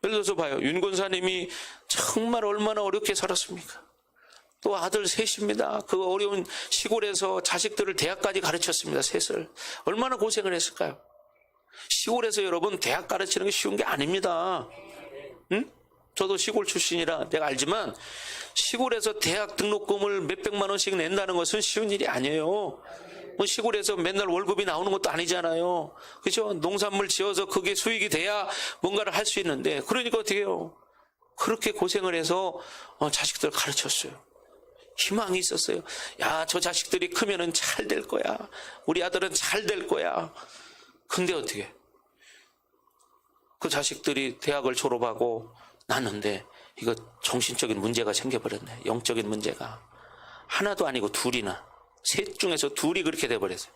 들어서 봐요. 윤 권사님이 정말 얼마나 어렵게 살았습니까? 또 아들 셋입니다. 그 어려운 시골에서 자식들을 대학까지 가르쳤습니다. 셋을. 얼마나 고생을 했을까요? 시골에서 여러분 대학 가르치는 게 쉬운 게 아닙니다. 저도 시골 출신이라 내가 알지만, 시골에서 대학 등록금을 몇백만 원씩 낸다는 것은 쉬운 일이 아니에요. 시골에서 맨날 월급이 나오는 것도 아니잖아요. 그죠? 농산물 지어서 그게 수익이 돼야 뭔가를 할 수 있는데, 그러니까 어떻게 해요? 그렇게 고생을 해서 자식들을 가르쳤어요. 희망이 있었어요. 야, 저 자식들이 크면은 잘 될 거야. 우리 아들은 잘 될 거야. 근데 어떻게? 그 자식들이 대학을 졸업하고 났는데 이거 정신적인 문제가 생겨버렸네. 영적인 문제가. 하나도 아니고 둘이나, 셋 중에서 둘이 그렇게 돼버렸어요.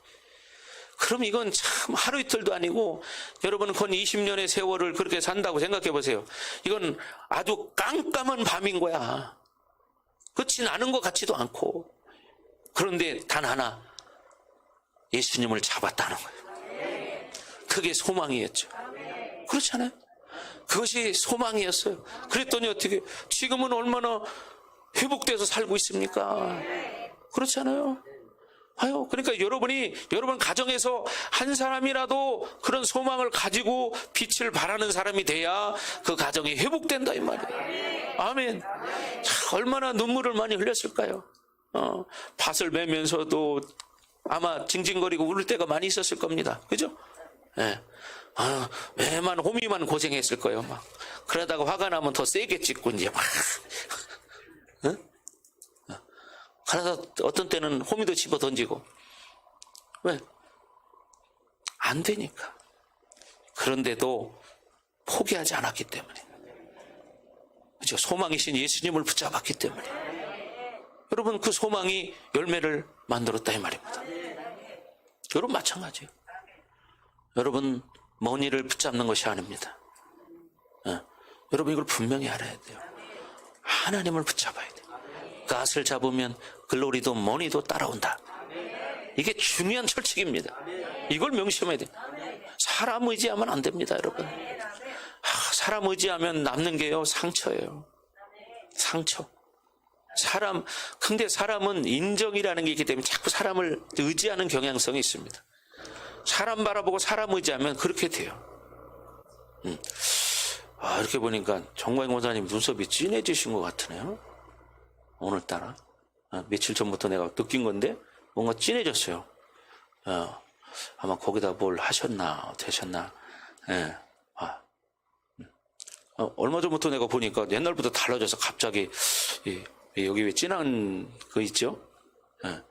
그럼 이건 참 하루 이틀도 아니고, 여러분 건 20년의 세월을 그렇게 산다고 생각해 보세요. 이건 아주 깜깜한 밤인 거야. 그렇진 않은 것 같지도 않고. 그런데 단 하나, 예수님을 잡았다는 거예요. 그게 소망이었죠. 그렇잖아요. 그것이 소망이었어요. 그랬더니 어떻게, 지금은 얼마나 회복돼서 살고 있습니까? 그렇잖아요. 아유, 그러니까 여러분 가정에서 한 사람이라도 그런 소망을 가지고 빛을 발하는 사람이 돼야 그 가정이 회복된다, 이 말이에요. 아멘. 참, 얼마나 눈물을 많이 흘렸을까요? 밭을 매면서도 아마 징징거리고 울 때가 많이 있었을 겁니다. 그죠? 예. 매만 호미만 고생했을 거예요. 막 그러다가 화가 나면 더 세게 찍고 이제 막. 그러다 어떤 때는 호미도 집어 던지고. 왜? 안 되니까. 그런데도 포기하지 않았기 때문에. 그죠? 소망이신 예수님을 붙잡았기 때문에. 여러분, 그 소망이 열매를 만들었다, 이 말입니다. 여러분 마찬가지예요. 여러분, 머니를 붙잡는 것이 아닙니다. 여러분, 이걸 분명히 알아야 돼요. 하나님을 붙잡아야 돼요. 갓을 잡으면 글로리도 머니도 따라온다. 이게 중요한 철칙입니다. 이걸 명심해야 돼요. 사람 의지하면 안 됩니다, 여러분. 사람 의지하면 남는 게요, 상처예요. 상처. 근데 사람은 인정이라는 게 있기 때문에 자꾸 사람을 의지하는 경향성이 있습니다. 사람 바라보고 사람 의지하면 그렇게 돼요. 이렇게 보니까 정광 권사님 눈썹이 진해지신 것 같으네요. 오늘따라. 며칠 전부터 내가 느낀 건데 뭔가 진해졌어요. 아마 거기다 뭘 하셨나 되셨나. 예. 얼마 전부터 내가 보니까 옛날부터 달라져서 갑자기 여기 왜 진한 거 있죠? 예.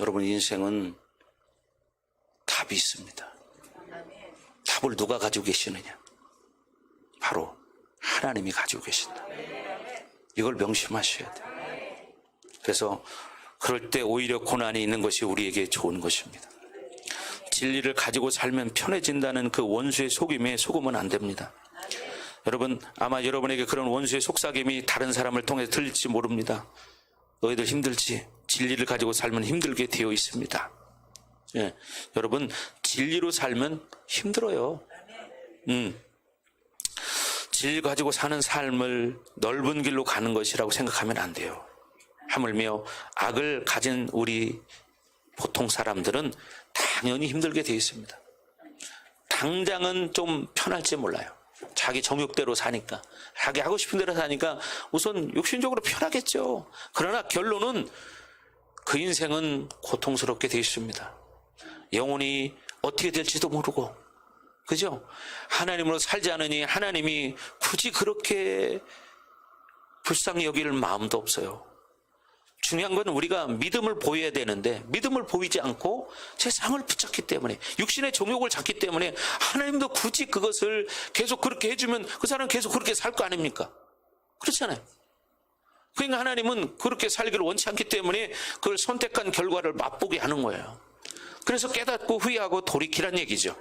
여러분, 인생은 답이 있습니다. 답을 누가 가지고 계시느냐? 바로 하나님이 가지고 계신다. 이걸 명심하셔야 돼요. 그래서 그럴 때 오히려 고난이 있는 것이 우리에게 좋은 것입니다. 진리를 가지고 살면 편해진다는 그 원수의 속임에 속으면 안 됩니다. 여러분, 아마 여러분에게 그런 원수의 속삭임이 다른 사람을 통해 들릴지 모릅니다. 너희들 힘들지? 진리를 가지고 살면 힘들게 되어 있습니다. 예, 여러분, 진리로 살면 힘들어요. 진리 가지고 사는 삶을 넓은 길로 가는 것이라고 생각하면 안 돼요. 하물며 악을 가진 우리 보통 사람들은 당연히 힘들게 되어 있습니다. 당장은 좀 편할지 몰라요. 자기 정욕대로 사니까, 자기 하고 싶은 대로 사니까 우선 욕심적으로 편하겠죠. 그러나 결론은 그 인생은 고통스럽게 되어 있습니다. 영혼이 어떻게 될지도 모르고, 그죠? 하나님으로 살지 않으니 하나님이 굳이 그렇게 불쌍히 여길 마음도 없어요. 중요한 건 우리가 믿음을 보여야 되는데 믿음을 보이지 않고 세상을 붙잡기 때문에, 육신의 정욕을 잡기 때문에 하나님도 굳이 그것을 계속 그렇게 해주면 그 사람은 계속 그렇게 살 거 아닙니까? 그렇잖아요. 그러니까 하나님은 그렇게 살기를 원치 않기 때문에 그걸 선택한 결과를 맛보게 하는 거예요. 그래서 깨닫고 후회하고 돌이키란 얘기죠.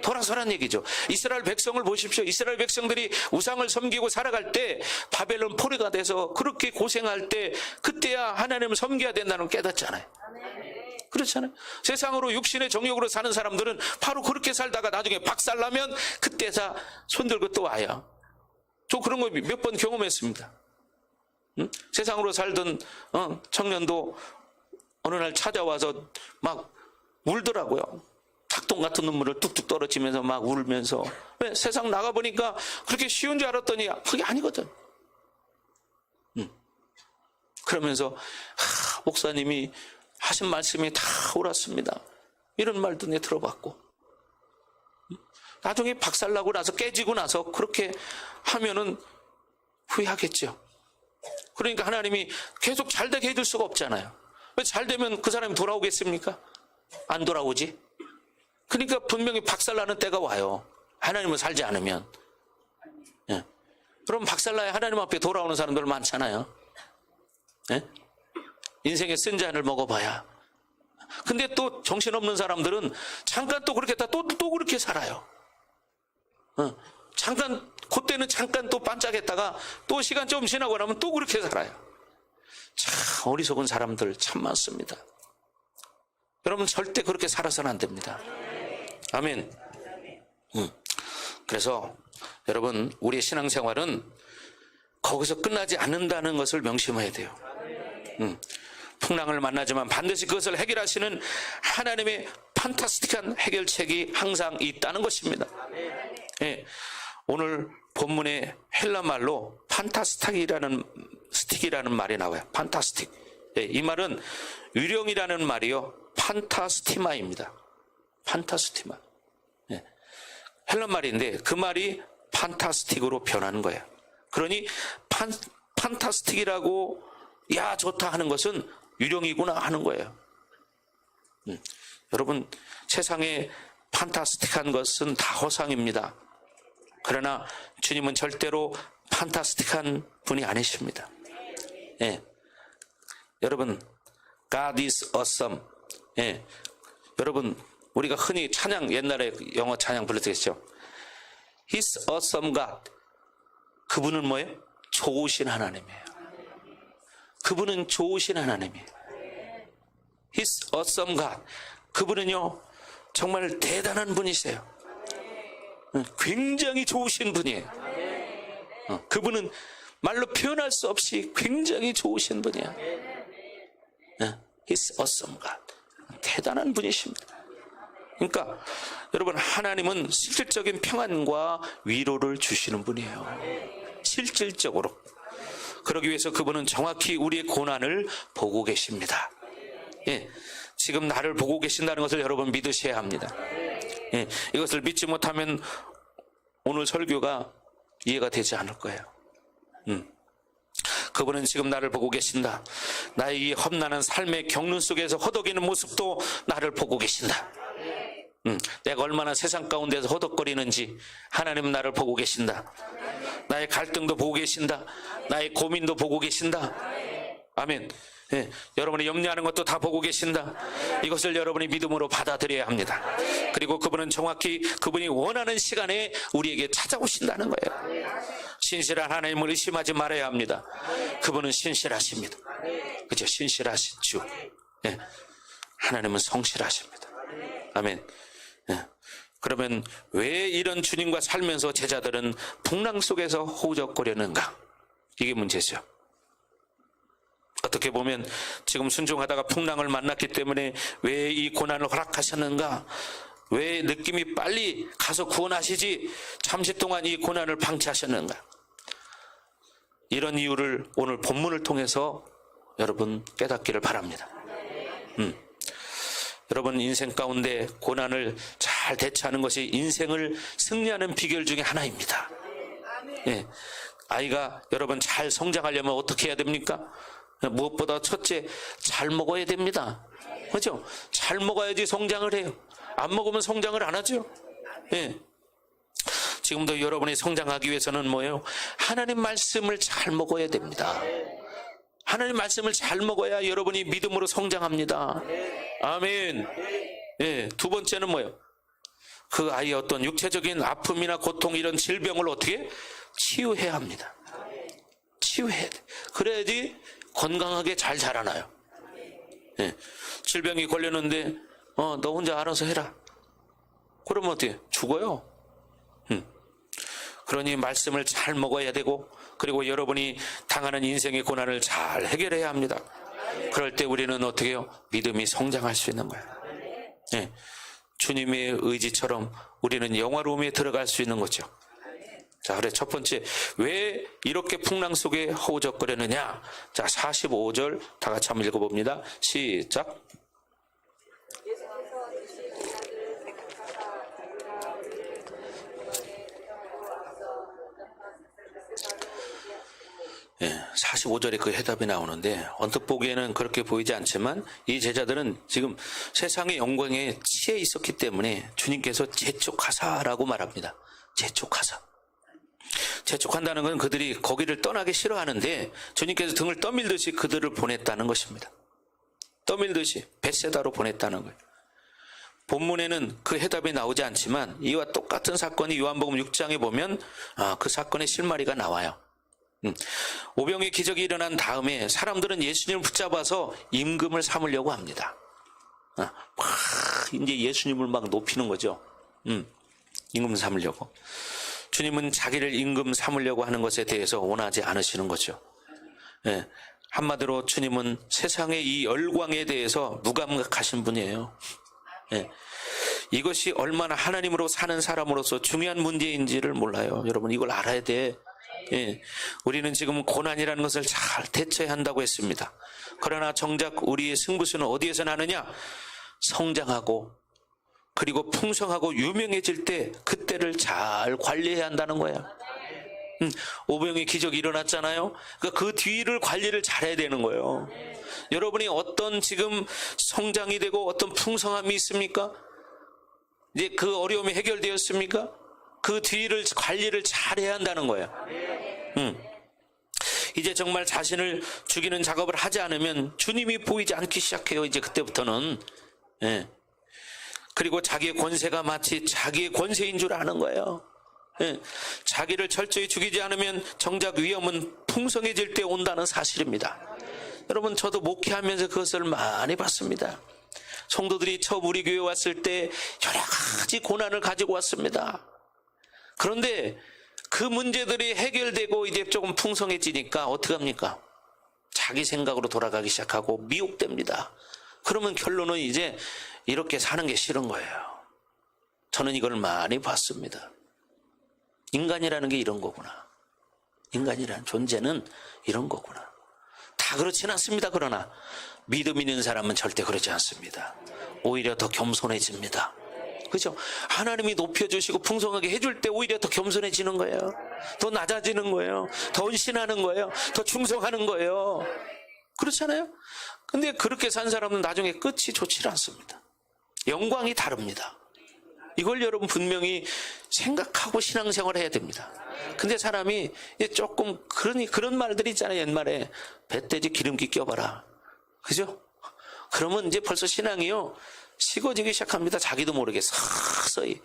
돌아서란 얘기죠. 이스라엘 백성을 보십시오. 이스라엘 백성들이 우상을 섬기고 살아갈 때, 바벨론 포로가 돼서 그렇게 고생할 때, 그때야 하나님을 섬겨야 된다는 걸 깨닫잖아요. 그렇잖아요. 세상으로 육신의 정욕으로 사는 사람들은 바로 그렇게 살다가 나중에 박살나면 그때서 손들고 또 와요. 저 그런 거 몇 번 경험했습니다. 세상으로 살던 청년도 어느 날 찾아와서 막 울더라고요. 닭똥 같은 눈물을 뚝뚝 떨어지면서 막 울면서. 왜? 세상 나가보니까 그렇게 쉬운 줄 알았더니 그게 아니거든. 그러면서 목사님이 하신 말씀이 다 옳았습니다, 이런 말도 내 들어봤고, 나중에 박살나고 나서 깨지고 나서 그렇게 하면은 후회하겠죠. 그러니까 하나님이 계속 잘되게 해줄 수가 없잖아요. 왜? 잘되면 그 사람이 돌아오겠습니까? 안 돌아오지. 그러니까 분명히 박살나는 때가 와요. 하나님을 살지 않으면. 예. 그럼 박살나야 하나님 앞에 돌아오는 사람들 많잖아요. 예? 인생의 쓴 잔을 먹어봐야. 근데 또 정신없는 사람들은 잠깐 또 그렇게 또 그렇게 살아요. 잠깐, 그때는 잠깐 또 반짝했다가 또 시간 좀 지나고 나면 또 그렇게 살아요. 참 어리석은 사람들 참 많습니다. 여러분, 절대 그렇게 살아서는 안 됩니다. 아멘. 그래서 여러분, 우리의 신앙생활은 거기서 끝나지 않는다는 것을 명심해야 돼요. 풍랑을 만나지만 반드시 그것을 해결하시는 하나님의 판타스틱한 해결책이 항상 있다는 것입니다. 예, 오늘 본문의 헬라 말로 판타스틱이라는 말이 나와요. 판타스틱. 예, 이 말은 유령이라는 말이요, 판타스티마입니다. 판타스티마. 예, 헬라 말인데 그 말이 판타스틱으로 변하는 거예요. 그러니 판타스틱이라고 야 좋다 하는 것은 유령이구나 하는 거예요. 여러분, 세상에 판타스틱한 것은 다 허상입니다. 그러나 주님은 절대로 판타스틱한 분이 아니십니다. 예. 여러분, God is awesome. 예. 여러분, 우리가 흔히 찬양, 옛날에 영어 찬양 불렀 때 했죠. He's awesome God. 그분은 뭐예요? 좋으신 하나님이에요. 그분은 좋으신 하나님이에요. He's awesome God. 그분은요, 정말 대단한 분이세요. 굉장히 좋으신 분이에요. 그분은 말로 표현할 수 없이 굉장히 좋으신 분이에요. He's awesome God. 대단한 분이십니다. 그러니까 여러분, 하나님은 실질적인 평안과 위로를 주시는 분이에요. 실질적으로. 그러기 위해서 그분은 정확히 우리의 고난을 보고 계십니다. 예, 지금 나를 보고 계신다는 것을 여러분 믿으셔야 합니다. 예, 이것을 믿지 못하면 오늘 설교가 이해가 되지 않을 거예요. 그분은 지금 나를 보고 계신다. 나의 이 험난한 삶의 경륜 속에서 허덕이는 모습도 나를 보고 계신다. 내가 얼마나 세상 가운데서 허덕거리는지 하나님은 나를 보고 계신다. 나의 갈등도 보고 계신다. 나의 고민도 보고 계신다. 아멘. 예, 여러분이 염려하는 것도 다 보고 계신다. 이것을 여러분이 믿음으로 받아들여야 합니다. 그리고 그분은 정확히 그분이 원하는 시간에 우리에게 찾아오신다는 거예요. 신실한 하나님을 의심하지 말아야 합니다. 그분은 신실하십니다. 그죠? 신실하신 주. 예, 하나님은 성실하십니다. 아멘. 예, 그러면 왜 이런 주님과 살면서 제자들은 풍랑 속에서 허우적거리는가? 이게 문제죠. 어떻게 보면 지금 순종하다가 풍랑을 만났기 때문에 왜 이 고난을 허락하셨는가? 왜 느낌이 빨리 가서 구원하시지 잠시 동안 이 고난을 방치하셨는가? 이런 이유를 오늘 본문을 통해서 여러분 깨닫기를 바랍니다. 여러분 인생 가운데 고난을 잘 대처하는 것이 인생을 승리하는 비결 중에 하나입니다. 예, 아이가 여러분 잘 성장하려면 어떻게 해야 됩니까? 무엇보다 첫째, 잘 먹어야 됩니다. 그렇죠? 잘 먹어야지 성장을 해요. 안 먹으면 성장을 안 하죠. 예. 지금도 여러분이 성장하기 위해서는 뭐예요? 하나님 말씀을 잘 먹어야 됩니다. 하나님 말씀을 잘 먹어야 여러분이 믿음으로 성장합니다. 아멘. 예. 두 번째는 뭐예요? 그 아이의 어떤 육체적인 아픔이나 고통 이런 질병을 어떻게 치유해야 합니다. 치유해야 돼. 그래야지 건강하게 잘 자라나요. 예. 질병이 걸렸는데 너 혼자 알아서 해라. 그러면 어떻게? 죽어요. 그러니 말씀을 잘 먹어야 되고 그리고 여러분이 당하는 인생의 고난을 잘 해결해야 합니다. 그럴 때 우리는 어떻게 해요? 믿음이 성장할 수 있는 거예요. 예. 주님의 의지처럼 우리는 영화로움에 들어갈 수 있는 거죠. 자, 그래 첫 번째, 왜 이렇게 풍랑 속에 허우적거리느냐? 자, 45절 다 같이 한번 읽어봅니다. 시작. 예, 45절에 그 해답이 나오는데 언뜻 보기에는 그렇게 보이지 않지만 이 제자들은 지금 세상의 영광에 취해 있었기 때문에 주님께서 재촉하사라고 말합니다. 재촉하사. 재촉한다는 건 그들이 거기를 떠나기 싫어하는데 주님께서 등을 떠밀듯이 그들을 보냈다는 것입니다. 떠밀듯이 벳세다로 보냈다는 거예요. 본문에는 그 해답이 나오지 않지만 이와 똑같은 사건이 요한복음 6장에 보면 그 사건의 실마리가 나와요. 오병의 기적이 일어난 다음에 사람들은 예수님을 붙잡아서 임금을 삼으려고 합니다. 막 이제 예수님을 막 높이는 거죠. 임금 삼으려고. 주님은 자기를 임금 삼으려고 하는 것에 대해서 원하지 않으시는 거죠. 예, 한마디로 주님은 세상의 이 열광에 대해서 무감각하신 분이에요. 예, 이것이 얼마나 하나님으로 사는 사람으로서 중요한 문제인지를 몰라요. 여러분 이걸 알아야 돼. 예, 우리는 지금 고난이라는 것을 잘 대처해야 한다고 했습니다. 그러나 정작 우리의 승부수는 어디에서 나느냐? 성장하고 그리고 풍성하고 유명해질 때 그때를 잘 관리해야 한다는 거예요. 오병의 기적이 일어났잖아요. 그러니까 그 뒤를 관리를 잘해야 되는 거예요. 여러분이 어떤 지금 성장이 되고 어떤 풍성함이 있습니까? 이제 그 어려움이 해결되었습니까? 그 뒤를 관리를 잘해야 한다는 거예요. 이제 정말 자신을 죽이는 작업을 하지 않으면 주님이 보이지 않기 시작해요. 이제 그때부터는. 예. 그리고 자기의 권세가 마치 자기의 권세인 줄 아는 거예요. 예. 자기를 철저히 죽이지 않으면 정작 위험은 풍성해질 때 온다는 사실입니다. 여러분 저도 목회하면서 그것을 많이 봤습니다. 성도들이 처음 우리 교회 왔을 때 여러 가지 고난을 가지고 왔습니다. 그런데 그 문제들이 해결되고 이제 조금 풍성해지니까 어떻게 합니까? 자기 생각으로 돌아가기 시작하고 미혹됩니다. 그러면 결론은 이제 이렇게 사는 게 싫은 거예요. 저는 이걸 많이 봤습니다. 인간이라는 게 이런 거구나. 인간이라는 존재는 이런 거구나. 다 그렇진 않습니다. 그러나 믿음 있는 사람은 절대 그러지 않습니다. 오히려 더 겸손해집니다. 그죠? 하나님이 높여주시고 풍성하게 해줄 때 오히려 더 겸손해지는 거예요. 더 낮아지는 거예요. 더 헌신하는 거예요. 더 충성하는 거예요. 그렇잖아요? 근데 그렇게 산 사람은 나중에 끝이 좋지 않습니다. 영광이 다릅니다. 이걸 여러분 분명히 생각하고 신앙생활을 해야 됩니다. 근데 사람이 조금 그런 말들이 있잖아요. 옛말에 배돼지 기름기 껴봐라. 그죠? 그러면 이제 벌써 신앙이요 식어지기 시작합니다. 자기도 모르게 서서히.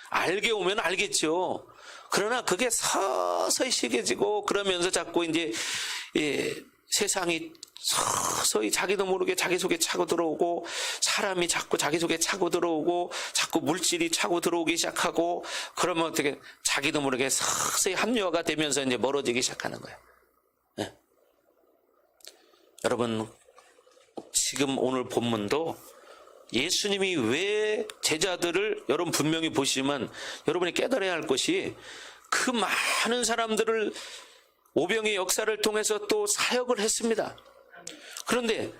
알게 오면 알겠죠. 그러나 그게 서서히 식어지고 그러면서 자꾸 이제 세상이 서서히 자기도 모르게 자기 속에 차고 들어오고, 사람이 자꾸 자기 속에 차고 들어오고, 자꾸 물질이 차고 들어오기 시작하고, 그러면 어떻게 자기도 모르게 서서히 합리화가 되면서 이제 멀어지기 시작하는 거예요. 네. 여러분, 지금 오늘 본문도 예수님이 왜 제자들을, 여러분 분명히 보시면 여러분이 깨달아야 할 것이, 그 많은 사람들을 오병의 역사를 통해서 또 사역을 했습니다. 그런데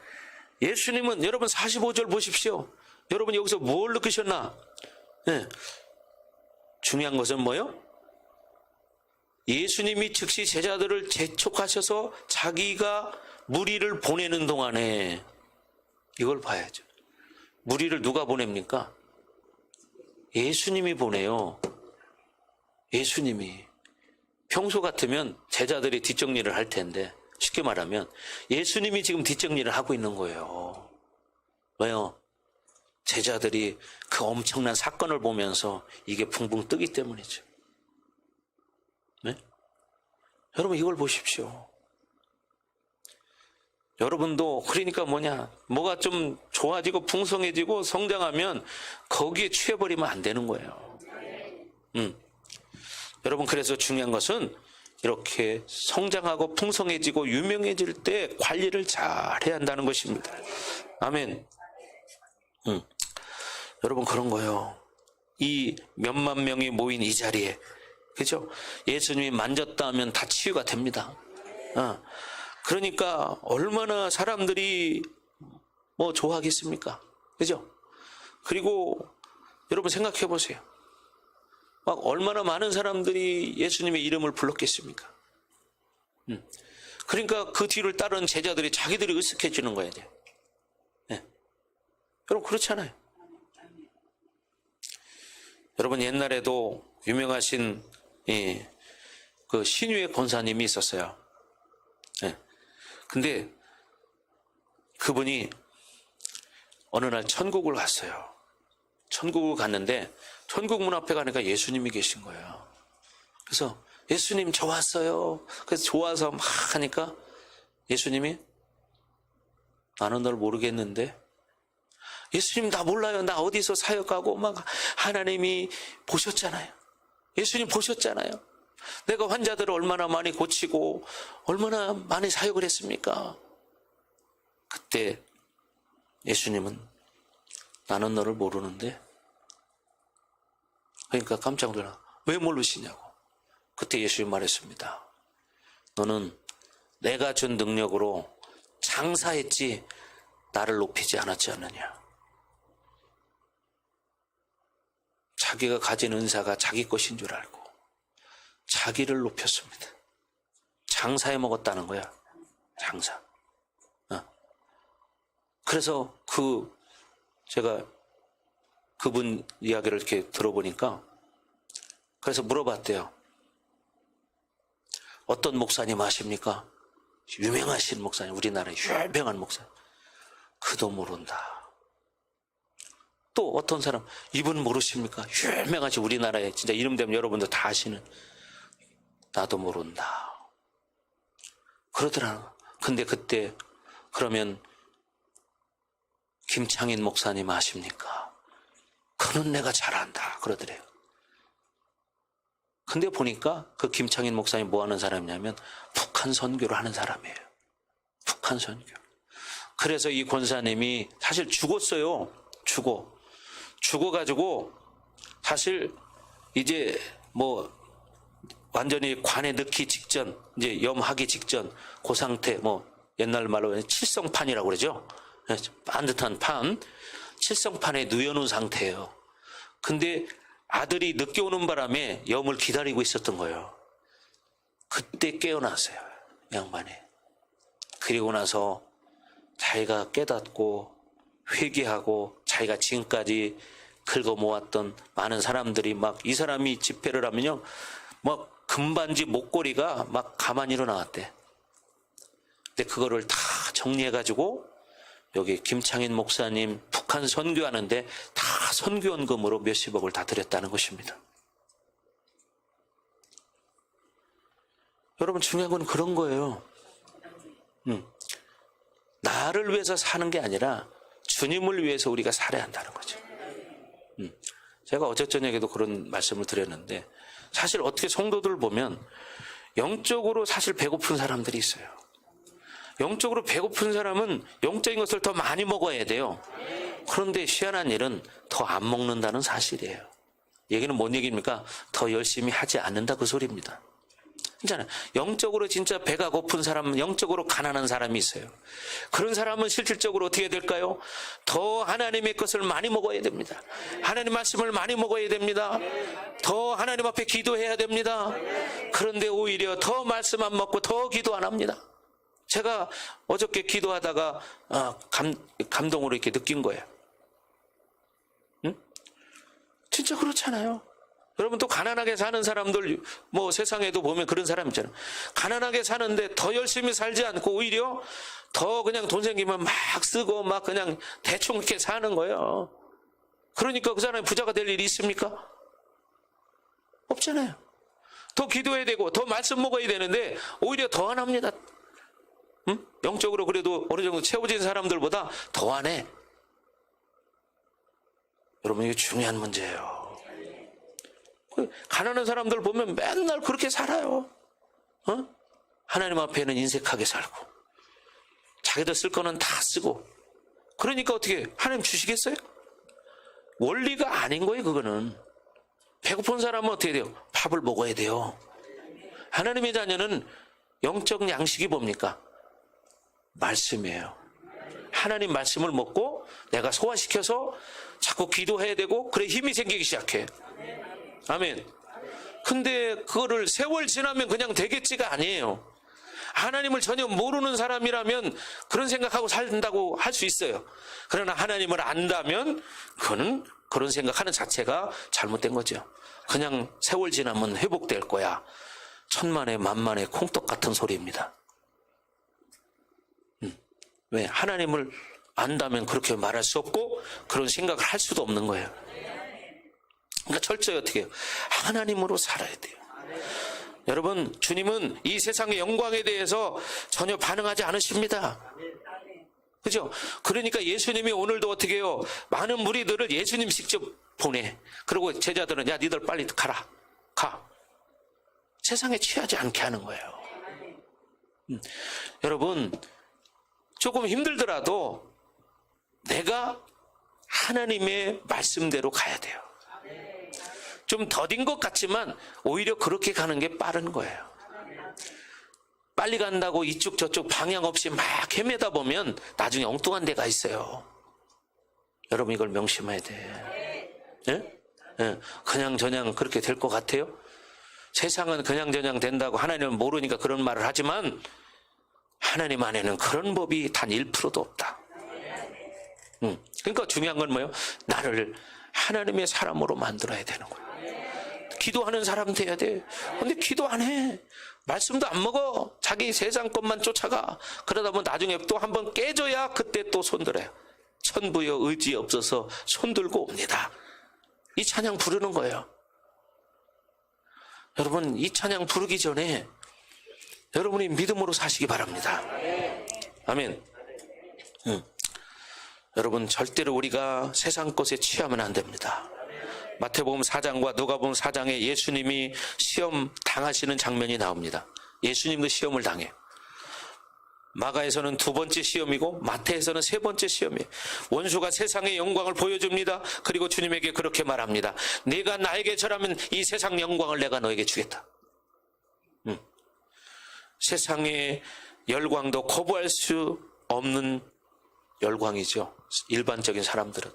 예수님은, 여러분 45절 보십시오. 여러분 여기서 뭘 느끼셨나? 네. 중요한 것은 뭐요? 예수님이 즉시 제자들을 재촉하셔서 자기가 무리를 보내는 동안에, 이걸 봐야죠. 무리를 누가 보냅니까? 예수님이 보내요. 예수님이. 평소 같으면 제자들이 뒷정리를 할 텐데, 쉽게 말하면 예수님이 지금 뒷정리를 하고 있는 거예요. 왜요? 제자들이 그 엄청난 사건을 보면서 이게 붕붕 뜨기 때문이죠. 네? 여러분 이걸 보십시오. 여러분도 그러니까 뭐가 좀 좋아지고 풍성해지고 성장하면 거기에 취해버리면 안 되는 거예요. 여러분, 그래서 중요한 것은 이렇게 성장하고 풍성해지고 유명해질 때 관리를 잘 해야 한다는 것입니다. 아멘. 여러분, 그런 거요. 이 몇만 명이 모인 이 자리에, 그죠? 예수님이 만졌다 하면 다 치유가 됩니다. 그러니까 얼마나 사람들이 좋아하겠습니까? 그죠? 그리고 여러분 생각해 보세요. 막 얼마나 많은 사람들이 예수님의 이름을 불렀겠습니까? 그러니까 그 뒤를 따르는 제자들이 자기들이 으쓱해지는 거예요. 네. 여러분 그렇잖아요. 여러분 옛날에도 유명하신 그 신유의 권사님이 있었어요. 네. 근데 그분이 어느 날 천국을 갔어요. 천국을 갔는데 천국 문 앞에 가니까 예수님이 계신 거예요. 그래서 예수님 저 왔어요. 그래서 좋아서 막 하니까 예수님이, 나는 널 모르겠는데. 예수님 나 몰라요. 나 어디서 사역하고 막 하나님이 보셨잖아요. 예수님 보셨잖아요. 내가 환자들을 얼마나 많이 고치고 얼마나 많이 사역을 했습니까? 그때 예수님은 나는 너를 모르는데. 그러니까 깜짝 놀라. 왜 모르시냐고. 그때 예수님 말했습니다. 너는 내가 준 능력으로 장사했지 나를 높이지 않았지 않느냐. 자기가 가진 은사가 자기 것인 줄 알고 자기를 높였습니다. 장사해 먹었다는 거야. 장사. 그래서 제가 그분 이야기를 이렇게 들어보니까, 그래서 물어봤대요. 어떤 목사님 아십니까? 유명하신 목사님, 우리나라의 유명한 목사님. 그도 모른다. 또 어떤 사람, 이분 모르십니까? 유명하신 우리나라에 진짜 이름 되면 여러분들 다 아시는. 나도 모른다. 그러더라고요. 근데 그때 그러면 김창인 목사님 아십니까? 그는 내가 잘 안다. 그러더래요. 근데 보니까 그 김창인 목사님 뭐 하는 사람이냐면 북한 선교를 하는 사람이에요. 북한 선교. 그래서 이 권사님이 사실 죽었어요. 죽어가지고 사실 이제 완전히 관에 넣기 직전, 이제 염하기 직전 그 상태, 옛날 말로 칠성판이라고 그러죠. 반듯한 판, 칠성판에 누워놓은 상태예요. 근데 아들이 늦게 오는 바람에 염을 기다리고 있었던 거예요. 그때 깨어났어요, 양반이. 그리고 나서 자기가 깨닫고 회개하고 자기가 지금까지 긁어 모았던 많은 사람들이 막 이 사람이 집회를 하면요, 막 금반지 목걸이가 막 가만히로 나왔대. 근데 그거를 다 정리해가지고 여기 김창인 목사님 북한 선교하는데 다 선교원금으로 몇십억을 다 드렸다는 것입니다. 여러분, 중요한 건 그런 거예요. 나를 위해서 사는 게 아니라 주님을 위해서 우리가 살아야 한다는 거죠. 제가 어제 저녁에도 그런 말씀을 드렸는데, 사실 어떻게 성도들을 보면 영적으로 사실 배고픈 사람들이 있어요. 영적으로 배고픈 사람은 영적인 것을 더 많이 먹어야 돼요. 그런데 희한한 일은 더 안 먹는다는 사실이에요. 얘기는 뭔 얘기입니까? 더 열심히 하지 않는다, 그 소리입니다. 괜찮아요. 영적으로 진짜 배가 고픈 사람은, 영적으로 가난한 사람이 있어요. 그런 사람은 실질적으로 어떻게 해야 될까요? 더 하나님의 것을 많이 먹어야 됩니다. 하나님 말씀을 많이 먹어야 됩니다. 더 하나님 앞에 기도해야 됩니다. 그런데 오히려 더 말씀 안 먹고 더 기도 안 합니다. 제가 어저께 기도하다가 감동으로 이렇게 느낀 거예요. 진짜 그렇잖아요. 여러분, 또 가난하게 사는 사람들, 뭐 세상에도 보면 그런 사람 있잖아요. 가난하게 사는데 더 열심히 살지 않고 오히려 더 그냥 돈 생기면 막 쓰고 막 그냥 대충 이렇게 사는 거예요. 그러니까 그 사람이 부자가 될 일이 있습니까? 없잖아요. 더 기도해야 되고 더 말씀 먹어야 되는데 오히려 더 안 합니다. 영적으로 그래도 어느 정도 채워진 사람들보다 더 안 해. 여러분, 이게 중요한 문제예요. 가난한 사람들 보면 맨날 그렇게 살아요. 하나님 앞에는 인색하게 살고 자기들 쓸 거는 다 쓰고. 그러니까 어떻게 하나님 주시겠어요? 원리가 아닌 거예요. 그거는. 배고픈 사람은 어떻게 돼요? 밥을 먹어야 돼요. 하나님의 자녀는 영적 양식이 뭡니까? 말씀이에요. 하나님 말씀을 먹고 내가 소화시켜서 자꾸 기도해야 되고, 그래 힘이 생기기 시작해. 아멘. 근데 그거를 세월 지나면 그냥 되겠지가 아니에요. 하나님을 전혀 모르는 사람이라면 그런 생각하고 산다고 할 수 있어요. 그러나 하나님을 안다면 그거는 그런 생각하는 자체가 잘못된 거죠. 그냥 세월 지나면 회복될 거야. 천만에 만만에 콩떡 같은 소리입니다. 왜? 하나님을 안다면 그렇게 말할 수 없고 그런 생각을 할 수도 없는 거예요. 그러니까 철저히 어떻게 해요? 하나님으로 살아야 돼요. 여러분, 주님은 이 세상의 영광에 대해서 전혀 반응하지 않으십니다. 그죠? 그러니까 예수님이 오늘도 어떻게 해요? 많은 무리들을 예수님 직접 보내. 그리고 제자들은 야, 니들 빨리 가라. 가. 세상에 취하지 않게 하는 거예요. 여러분, 조금 힘들더라도 내가 하나님의 말씀대로 가야 돼요. 좀 더딘 것 같지만 오히려 그렇게 가는 게 빠른 거예요. 빨리 간다고 이쪽 저쪽 방향 없이 막 헤매다 보면 나중에 엉뚱한 데가 있어요. 여러분, 이걸 명심해야 돼. 예? 예. 그냥저냥 그렇게 될 것 같아요? 세상은 그냥저냥 된다고 하나님은 모르니까 그런 말을 하지만 하나님 안에는 그런 법이 단 1%도 없다. 그러니까 중요한 건 뭐예요? 나를 하나님의 사람으로 만들어야 되는 거예요. 기도하는 사람 돼야 돼. 근데 기도 안 해. 말씀도 안 먹어. 자기 세상 것만 쫓아가. 그러다 보면 나중에 또 한번 깨져야 그때 또 손들어요. 천부여 의지 없어서 손들고 옵니다. 이 찬양 부르는 거예요. 여러분, 이 찬양 부르기 전에 여러분이 믿음으로 사시기 바랍니다. 아멘. 여러분, 절대로 우리가 세상 것에 취하면 안 됩니다. 마태복음 4장과 누가복음 4장에 예수님이 시험 당하시는 장면이 나옵니다. 예수님도 시험을 당해요. 마가에서는 2번째 시험이고 마태에서는 3번째 시험이에요. 원수가 세상의 영광을 보여줍니다. 그리고 주님에게 그렇게 말합니다. 네가 나에게 절하면 이 세상 영광을 내가 너에게 주겠다. 세상의 열광도 거부할 수 없는 열광이죠. 일반적인 사람들은.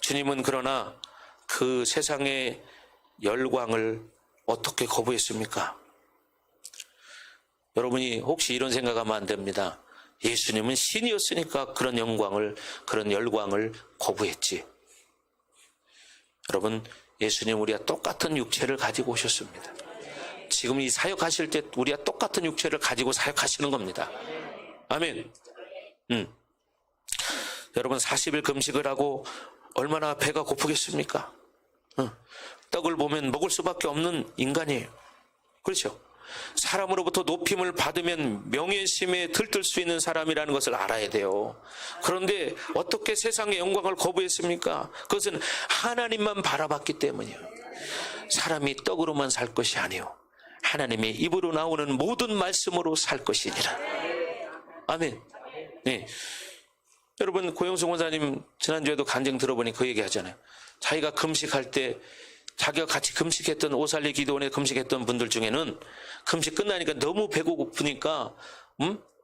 주님은 그러나 그 세상의 열광을 어떻게 거부했습니까? 여러분이 혹시 이런 생각하면 안 됩니다. 예수님은 신이었으니까 그런 그런 열광을 거부했지. 여러분, 예수님 우리와 똑같은 육체를 가지고 오셨습니다. 지금 이 사역하실 때 우리와 똑같은 육체를 가지고 사역하시는 겁니다. 아멘. 여러분, 40일 금식을 하고 얼마나 배가 고프겠습니까? 떡을 보면 먹을 수밖에 없는 인간이에요. 그렇죠? 사람으로부터 높임을 받으면 명예심에 들뜰 수 있는 사람이라는 것을 알아야 돼요. 그런데 어떻게 세상의 영광을 거부했습니까? 그것은 하나님만 바라봤기 때문이에요. 사람이 떡으로만 살 것이 아니요, 하나님의 입으로 나오는 모든 말씀으로 살 것이니라. 아멘. 네. 여러분, 고영수 권사님 지난주에도 간증 들어보니 그 얘기 하잖아요. 자기가 금식할 때 자기가 같이 금식했던 오살리 기도원에 금식했던 분들 중에는 금식 끝나니까 너무 배고프니까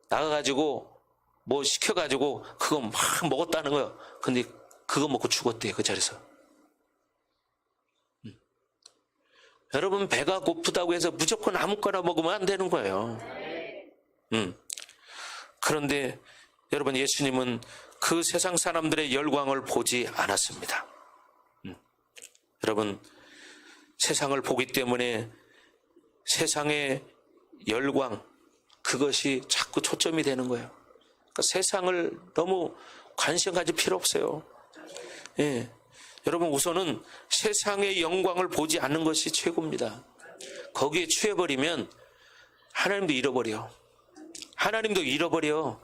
나가가지고 뭐 시켜가지고 그거 막 먹었다는 거예요. 근데 그거 먹고 죽었대요, 그 자리에서. 여러분, 배가 고프다고 해서 무조건 아무거나 먹으면 안 되는 거예요. 그런데 여러분, 예수님은 그 세상 사람들의 열광을 보지 않았습니다. 여러분, 세상을 보기 때문에 세상의 열광, 그것이 자꾸 초점이 되는 거예요. 그러니까 세상을 너무 관심 가질 필요 없어요. 예. 여러분, 우선은 세상의 영광을 보지 않는 것이 최고입니다. 거기에 취해버리면 하나님도 잃어버려. 하나님도 잃어버려.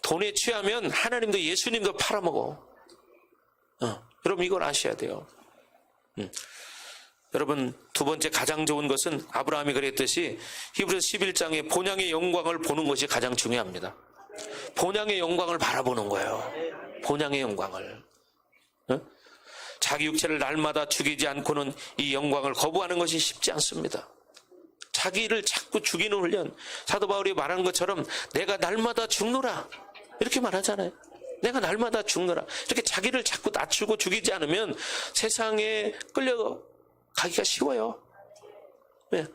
돈에 취하면 하나님도 예수님도 팔아먹어. 여러분, 이걸 아셔야 돼요. 여러분, 두 번째 가장 좋은 것은 아브라함이 그랬듯이 히브리서 11장의 본향의 영광을 보는 것이 가장 중요합니다. 본향의 영광을 바라보는 거예요. 본향의 영광을. 자기 육체를 날마다 죽이지 않고는 이 영광을 거부하는 것이 쉽지 않습니다. 자기를 자꾸 죽이는 훈련, 사도 바울이 말하는 것처럼 내가 날마다 죽노라, 이렇게 말하잖아요. 내가 날마다 죽노라. 이렇게 자기를 자꾸 낮추고 죽이지 않으면 세상에 끌려가기가 쉬워요. 왜?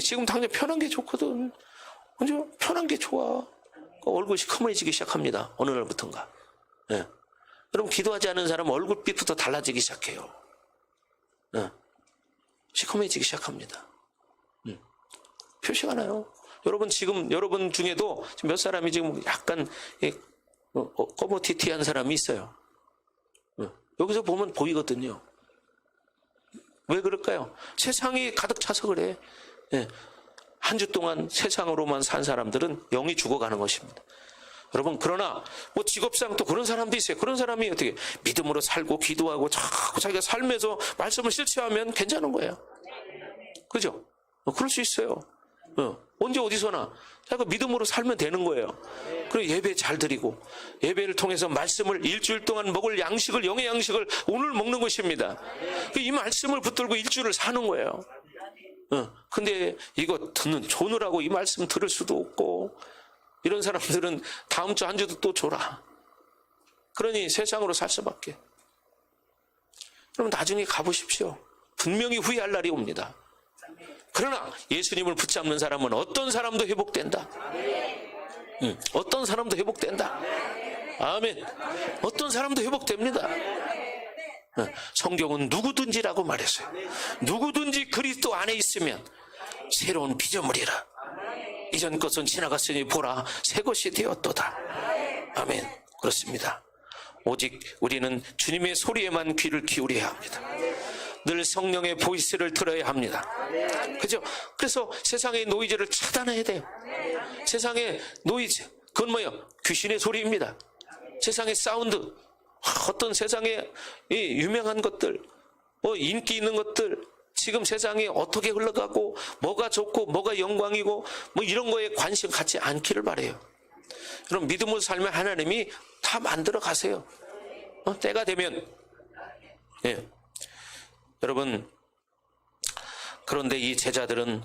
지금 당장 편한 게 좋거든. 언제 편한 게 좋아. 얼굴이 시커매지기 시작합니다. 어느 날부턴가. 네. 여러분, 기도하지 않은 사람은 얼굴빛부터 달라지기 시작해요. 네. 시커매지기 시작합니다. 표시가 나요. 여러분, 지금 여러분 중에도 몇 사람이 지금 약간 꺼머티티한 사람이 있어요. 여기서 보면 보이거든요. 왜 그럴까요? 세상이 가득 차서 그래. 한 주 동안 세상으로만 산 사람들은 영이 죽어가는 것입니다. 여러분, 그러나 뭐 직업상 또 그런 사람도 있어요. 그런 사람이 어떻게 믿음으로 살고 기도하고 자꾸 자기가 삶에서 말씀을 실천하면 괜찮은 거예요. 그죠? 그럴 수 있어요. 언제 어디서나 자기가 믿음으로 살면 되는 거예요. 그리고 예배 잘 드리고 예배를 통해서 말씀을 일주일 동안 먹을 양식을, 영의 양식을 오늘 먹는 것입니다. 이 말씀을 붙들고 일주일을 사는 거예요. 근데 이거 조느라고 이 말씀 들을 수도 없고, 이런 사람들은 다음 주 한 주도 또 줘라. 그러니 세상으로 살 수밖에. 그럼 나중에 가보십시오. 분명히 후회할 날이 옵니다. 그러나 예수님을 붙잡는 사람은 어떤 사람도 회복된다. 어떤 사람도 회복된다. 아멘. 어떤 사람도 회복됩니다. 성경은 누구든지라고 말했어요. 누구든지 그리스도 안에 있으면 새로운 피조물이라. 이전 것은 지나갔으니 보라, 새 것이 되었도다. 아멘. 그렇습니다. 오직 우리는 주님의 소리에만 귀를 기울여야 합니다. 늘 성령의 보이스를 들어야 합니다. 그죠? 그래서 세상의 노이즈를 차단해야 돼요. 세상의 노이즈, 그건 뭐예요? 귀신의 소리입니다. 세상의 사운드, 어떤 세상의 유명한 것들, 인기 있는 것들, 지금 세상이 어떻게 흘러가고 뭐가 좋고 뭐가 영광이고 뭐 이런 거에 관심 갖지 않기를 바라요. 그럼 믿음으로 살면 하나님이 다 만들어 가세요. 때가 되면. 예. 여러분, 그런데 이 제자들은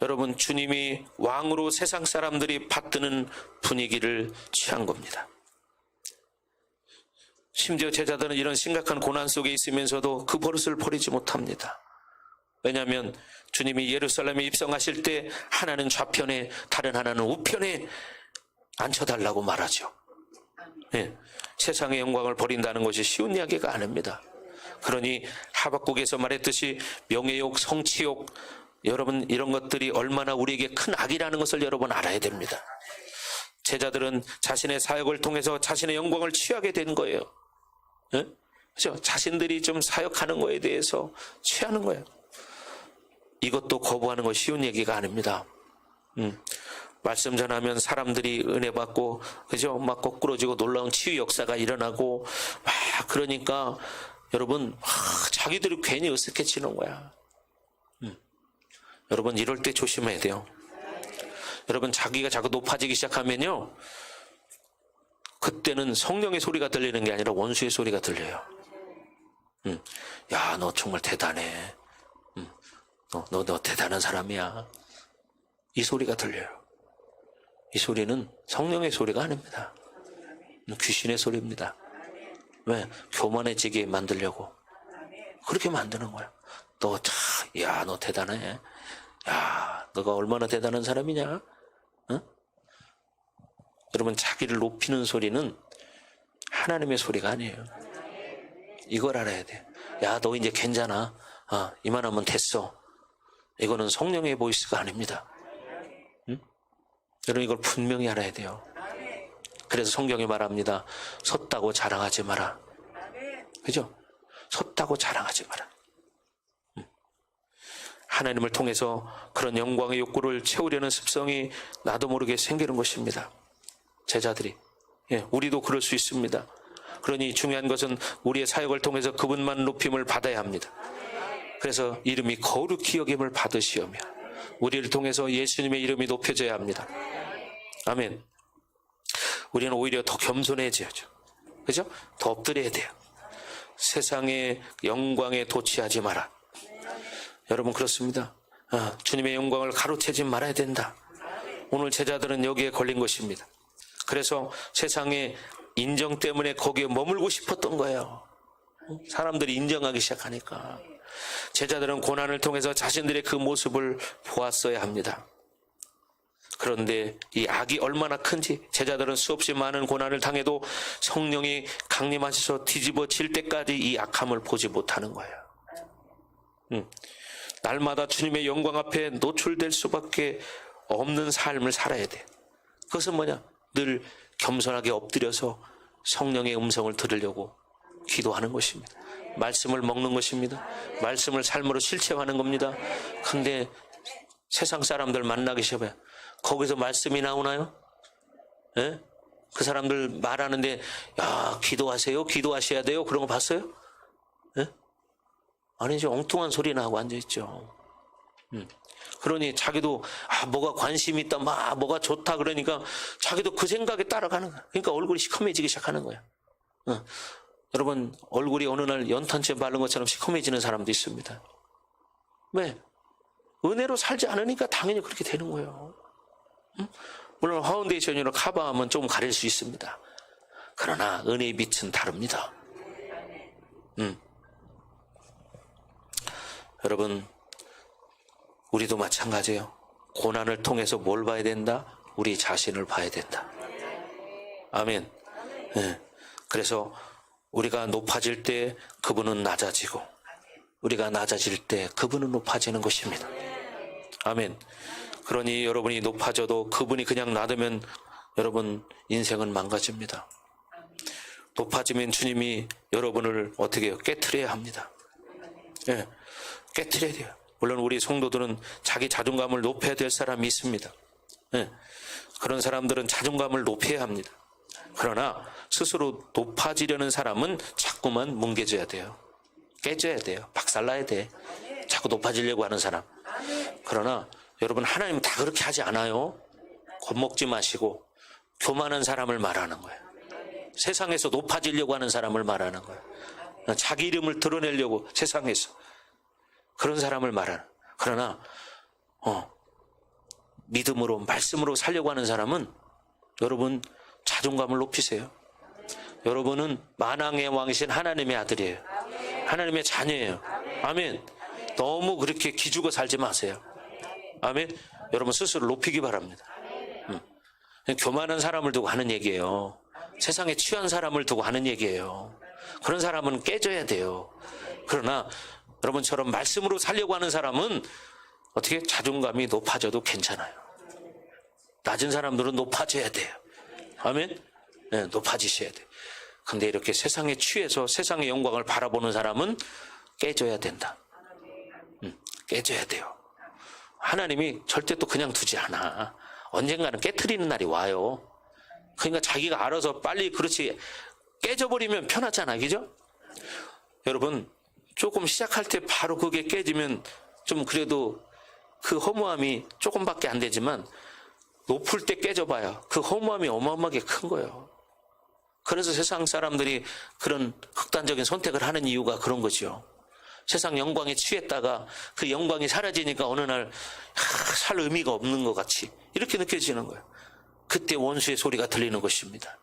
여러분, 주님이 왕으로 세상 사람들이 받드는 분위기를 취한 겁니다. 심지어 제자들은 이런 심각한 고난 속에 있으면서도 그 버릇을 버리지 못합니다. 왜냐하면 주님이 예루살렘에 입성하실 때 하나는 좌편에 다른 하나는 우편에 앉혀달라고 말하죠. 예, 세상의 영광을 버린다는 것이 쉬운 이야기가 아닙니다. 그러니 하박국에서 말했듯이 명예욕, 성취욕, 여러분 이런 것들이 얼마나 우리에게 큰 악이라는 것을 여러분 알아야 됩니다. 제자들은 자신의 사역을 통해서 자신의 영광을 취하게 된 거예요. 예? 그렇죠? 자신들이 좀 사역하는 거에 대해서 취하는 거예요. 이것도 거부하는 것이 쉬운 얘기가 아닙니다. 말씀 전하면 사람들이 은혜 받고, 그죠? 막 거꾸로지고 놀라운 치유 역사가 일어나고, 막 그러니까 여러분, 자기들이 괜히 으쓱해지는 거야. 여러분, 이럴 때 조심해야 돼요. 여러분, 자기가 자꾸 높아지기 시작하면요, 그때는 성령의 소리가 들리는 게 아니라 원수의 소리가 들려요. 야, 너 정말 대단해. 너 대단한 사람이야. 이 소리가 들려요. 이 소리는 성령의 소리가 아닙니다. 귀신의 소리입니다. 왜? 교만해지게 만들려고. 그렇게 만드는 거야. 야, 너 대단해. 야, 너가 얼마나 대단한 사람이냐? 응? 여러분, 자기를 높이는 소리는 하나님의 소리가 아니에요. 이걸 알아야 돼. 야, 너 이제 괜찮아. 이만하면 됐어. 이거는 성령의 보이스가 아닙니다. 응? 여러분, 이걸 분명히 알아야 돼요. 그래서 성경이 말합니다. 섰다고 자랑하지 마라. 그죠? 섰다고 자랑하지 마라. 하나님을 통해서 그런 영광의 욕구를 채우려는 습성이 나도 모르게 생기는 것입니다. 제자들이. 예, 우리도 그럴 수 있습니다. 그러니 중요한 것은 우리의 사역을 통해서 그분만 높임을 받아야 합니다. 그래서 이름이 거룩히 여김을 받으시오며 우리를 통해서 예수님의 이름이 높여져야 합니다. 아멘. 우리는 오히려 더 겸손해져야죠. 그죠? 더 엎드려야 돼요. 세상의 영광에 도취하지 마라. 여러분, 그렇습니다. 주님의 영광을 가로채지 말아야 된다. 오늘 제자들은 여기에 걸린 것입니다. 그래서 세상의 인정 때문에 거기에 머물고 싶었던 거예요. 사람들이 인정하기 시작하니까. 제자들은 고난을 통해서 자신들의 그 모습을 보았어야 합니다. 그런데 이 악이 얼마나 큰지 제자들은 수없이 많은 고난을 당해도 성령이 강림하셔서 뒤집어질 때까지 이 악함을 보지 못하는 거예요. 날마다 주님의 영광 앞에 노출될 수밖에 없는 삶을 살아야 돼. 그것은 뭐냐? 늘 겸손하게 엎드려서 성령의 음성을 들으려고 기도하는 것입니다. 말씀을 먹는 것입니다. 말씀을 삶으로 실체화하는 겁니다. 근데 세상 사람들 만나기 시작해요. 거기서 말씀이 나오나요? 예? 그 사람들 말하는데 야, 기도하세요? 기도하셔야 돼요? 그런 거 봤어요? 예? 아니죠. 엉뚱한 소리나 하고 앉아있죠. 그러니 자기도 뭐가 관심 있다, 뭐가 좋다 그러니까 자기도 그 생각에 따라가는 거야. 그러니까 얼굴이 시커매지기 시작하는 거야. 여러분, 얼굴이 어느 날 연탄재 바른 것처럼 시커매지는 사람도 있습니다. 왜? 은혜로 살지 않으니까 당연히 그렇게 되는 거예요. 물론 파운데이션으로 커버하면 조금 가릴 수 있습니다. 그러나 은혜의 빛은 다릅니다. 여러분, 우리도 마찬가지예요. 고난을 통해서 뭘 봐야 된다? 우리 자신을 봐야 된다. 아멘. 네. 그래서 우리가 높아질 때 그분은 낮아지고 우리가 낮아질 때 그분은 높아지는 것입니다. 아멘. 그러니 여러분이 높아져도 그분이 그냥 놔두면 여러분 인생은 망가집니다. 높아지면 주님이 여러분을 어떻게 해요? 깨트려야 합니다. 예, 깨트려야 돼요. 물론 우리 성도들은 자기 자존감을 높여야 될 사람이 있습니다. 예, 그런 사람들은 자존감을 높여야 합니다. 그러나 스스로 높아지려는 사람은 자꾸만 뭉개져야 돼요. 깨져야 돼요. 박살나야 돼. 자꾸 높아지려고 하는 사람. 그러나 여러분, 하나님은 다 그렇게 하지 않아요. 겁먹지 마시고 교만한 사람을 말하는 거예요. 세상에서 높아지려고 하는 사람을 말하는 거예요. 자기 이름을 드러내려고 세상에서 그런 사람을 말하는. 그러나 믿음으로 말씀으로 살려고 하는 사람은 여러분 자존감을 높이세요. 여러분은 만왕의 왕이신 하나님의 아들이에요. 하나님의 자녀예요. 아멘. 너무 그렇게 기죽어 살지 마세요. 아멘. 여러분 스스로 높이기 바랍니다. 교만한 사람을 두고 하는 얘기예요. 세상에 취한 사람을 두고 하는 얘기예요. 그런 사람은 깨져야 돼요. 그러나 여러분처럼 말씀으로 살려고 하는 사람은 어떻게 자존감이 높아져도 괜찮아요. 낮은 사람들은 높아져야 돼요. 아멘. 네, 높아지셔야 돼요. 근데 이렇게 세상에 취해서 세상의 영광을 바라보는 사람은 깨져야 된다. 깨져야 돼요. 하나님이 절대 또 그냥 두지 않아. 언젠가는 깨트리는 날이 와요. 그러니까 자기가 알아서 빨리 그렇지 깨져버리면 편하잖아. 그죠? 여러분 조금 시작할 때 바로 그게 깨지면 좀 그래도 그 허무함이 조금밖에 안 되지만 높을 때 깨져봐야 그 허무함이 어마어마하게 큰 거예요. 그래서 세상 사람들이 그런 극단적인 선택을 하는 이유가 그런 거죠. 세상 영광에 취했다가 그 영광이 사라지니까 어느 날 살 의미가 없는 것 같이 이렇게 느껴지는 거예요. 그때 원수의 소리가 들리는 것입니다.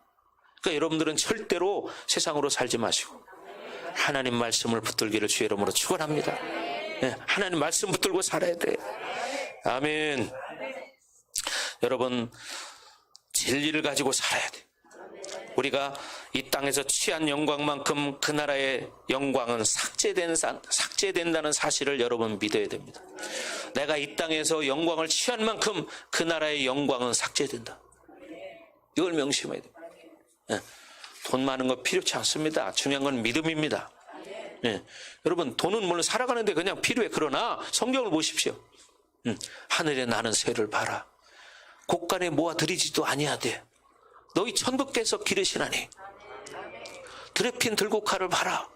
그러니까 여러분들은 절대로 세상으로 살지 마시고 하나님 말씀을 붙들기를 주의 이름으로 축원합니다. 네, 하나님 말씀 붙들고 살아야 돼요. 아멘. 여러분 진리를 가지고 살아야 돼요. 우리가 이 땅에서 취한 영광만큼 그 나라의 영광은 삭제된다는 사실을 여러분 믿어야 됩니다. 내가 이 땅에서 영광을 취한 만큼 그 나라의 영광은 삭제된다. 이걸 명심해야 됩니다. 네. 돈 많은 거 필요치 않습니다. 중요한 건 믿음입니다. 네. 여러분 돈은 물론 살아가는데 그냥 필요해. 그러나 성경을 보십시오. 하늘에 나는 새를 봐라. 곳간에 모아 들이지도 아니하되 너희 천부께서 기르시나니 드레핀 들고칼을 봐라.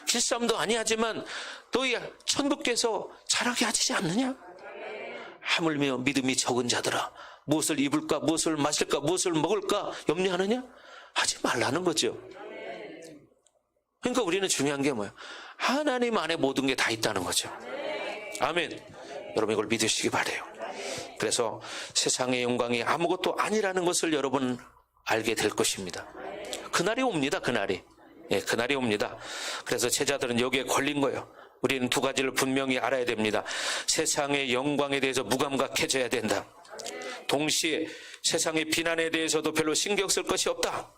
길쌈도 아니하지만 너희 천부께서 자라게 하시지 않느냐? 하물며 믿음이 적은 자들아 무엇을 입을까 무엇을 마실까 무엇을 먹을까 염려하느냐? 하지 말라는 거죠. 그러니까 우리는 중요한 게 뭐예요? 하나님 안에 모든 게 다 있다는 거죠. 아멘. 여러분 이걸 믿으시기 바라요. 그래서 세상의 영광이 아무것도 아니라는 것을 여러분 알게 될 것입니다. 그날이 옵니다. 그날이. 예, 그날이 옵니다. 그래서 제자들은 여기에 걸린 거예요. 우리는 두 가지를 분명히 알아야 됩니다. 세상의 영광에 대해서 무감각해져야 된다. 동시에 세상의 비난에 대해서도 별로 신경 쓸 것이 없다.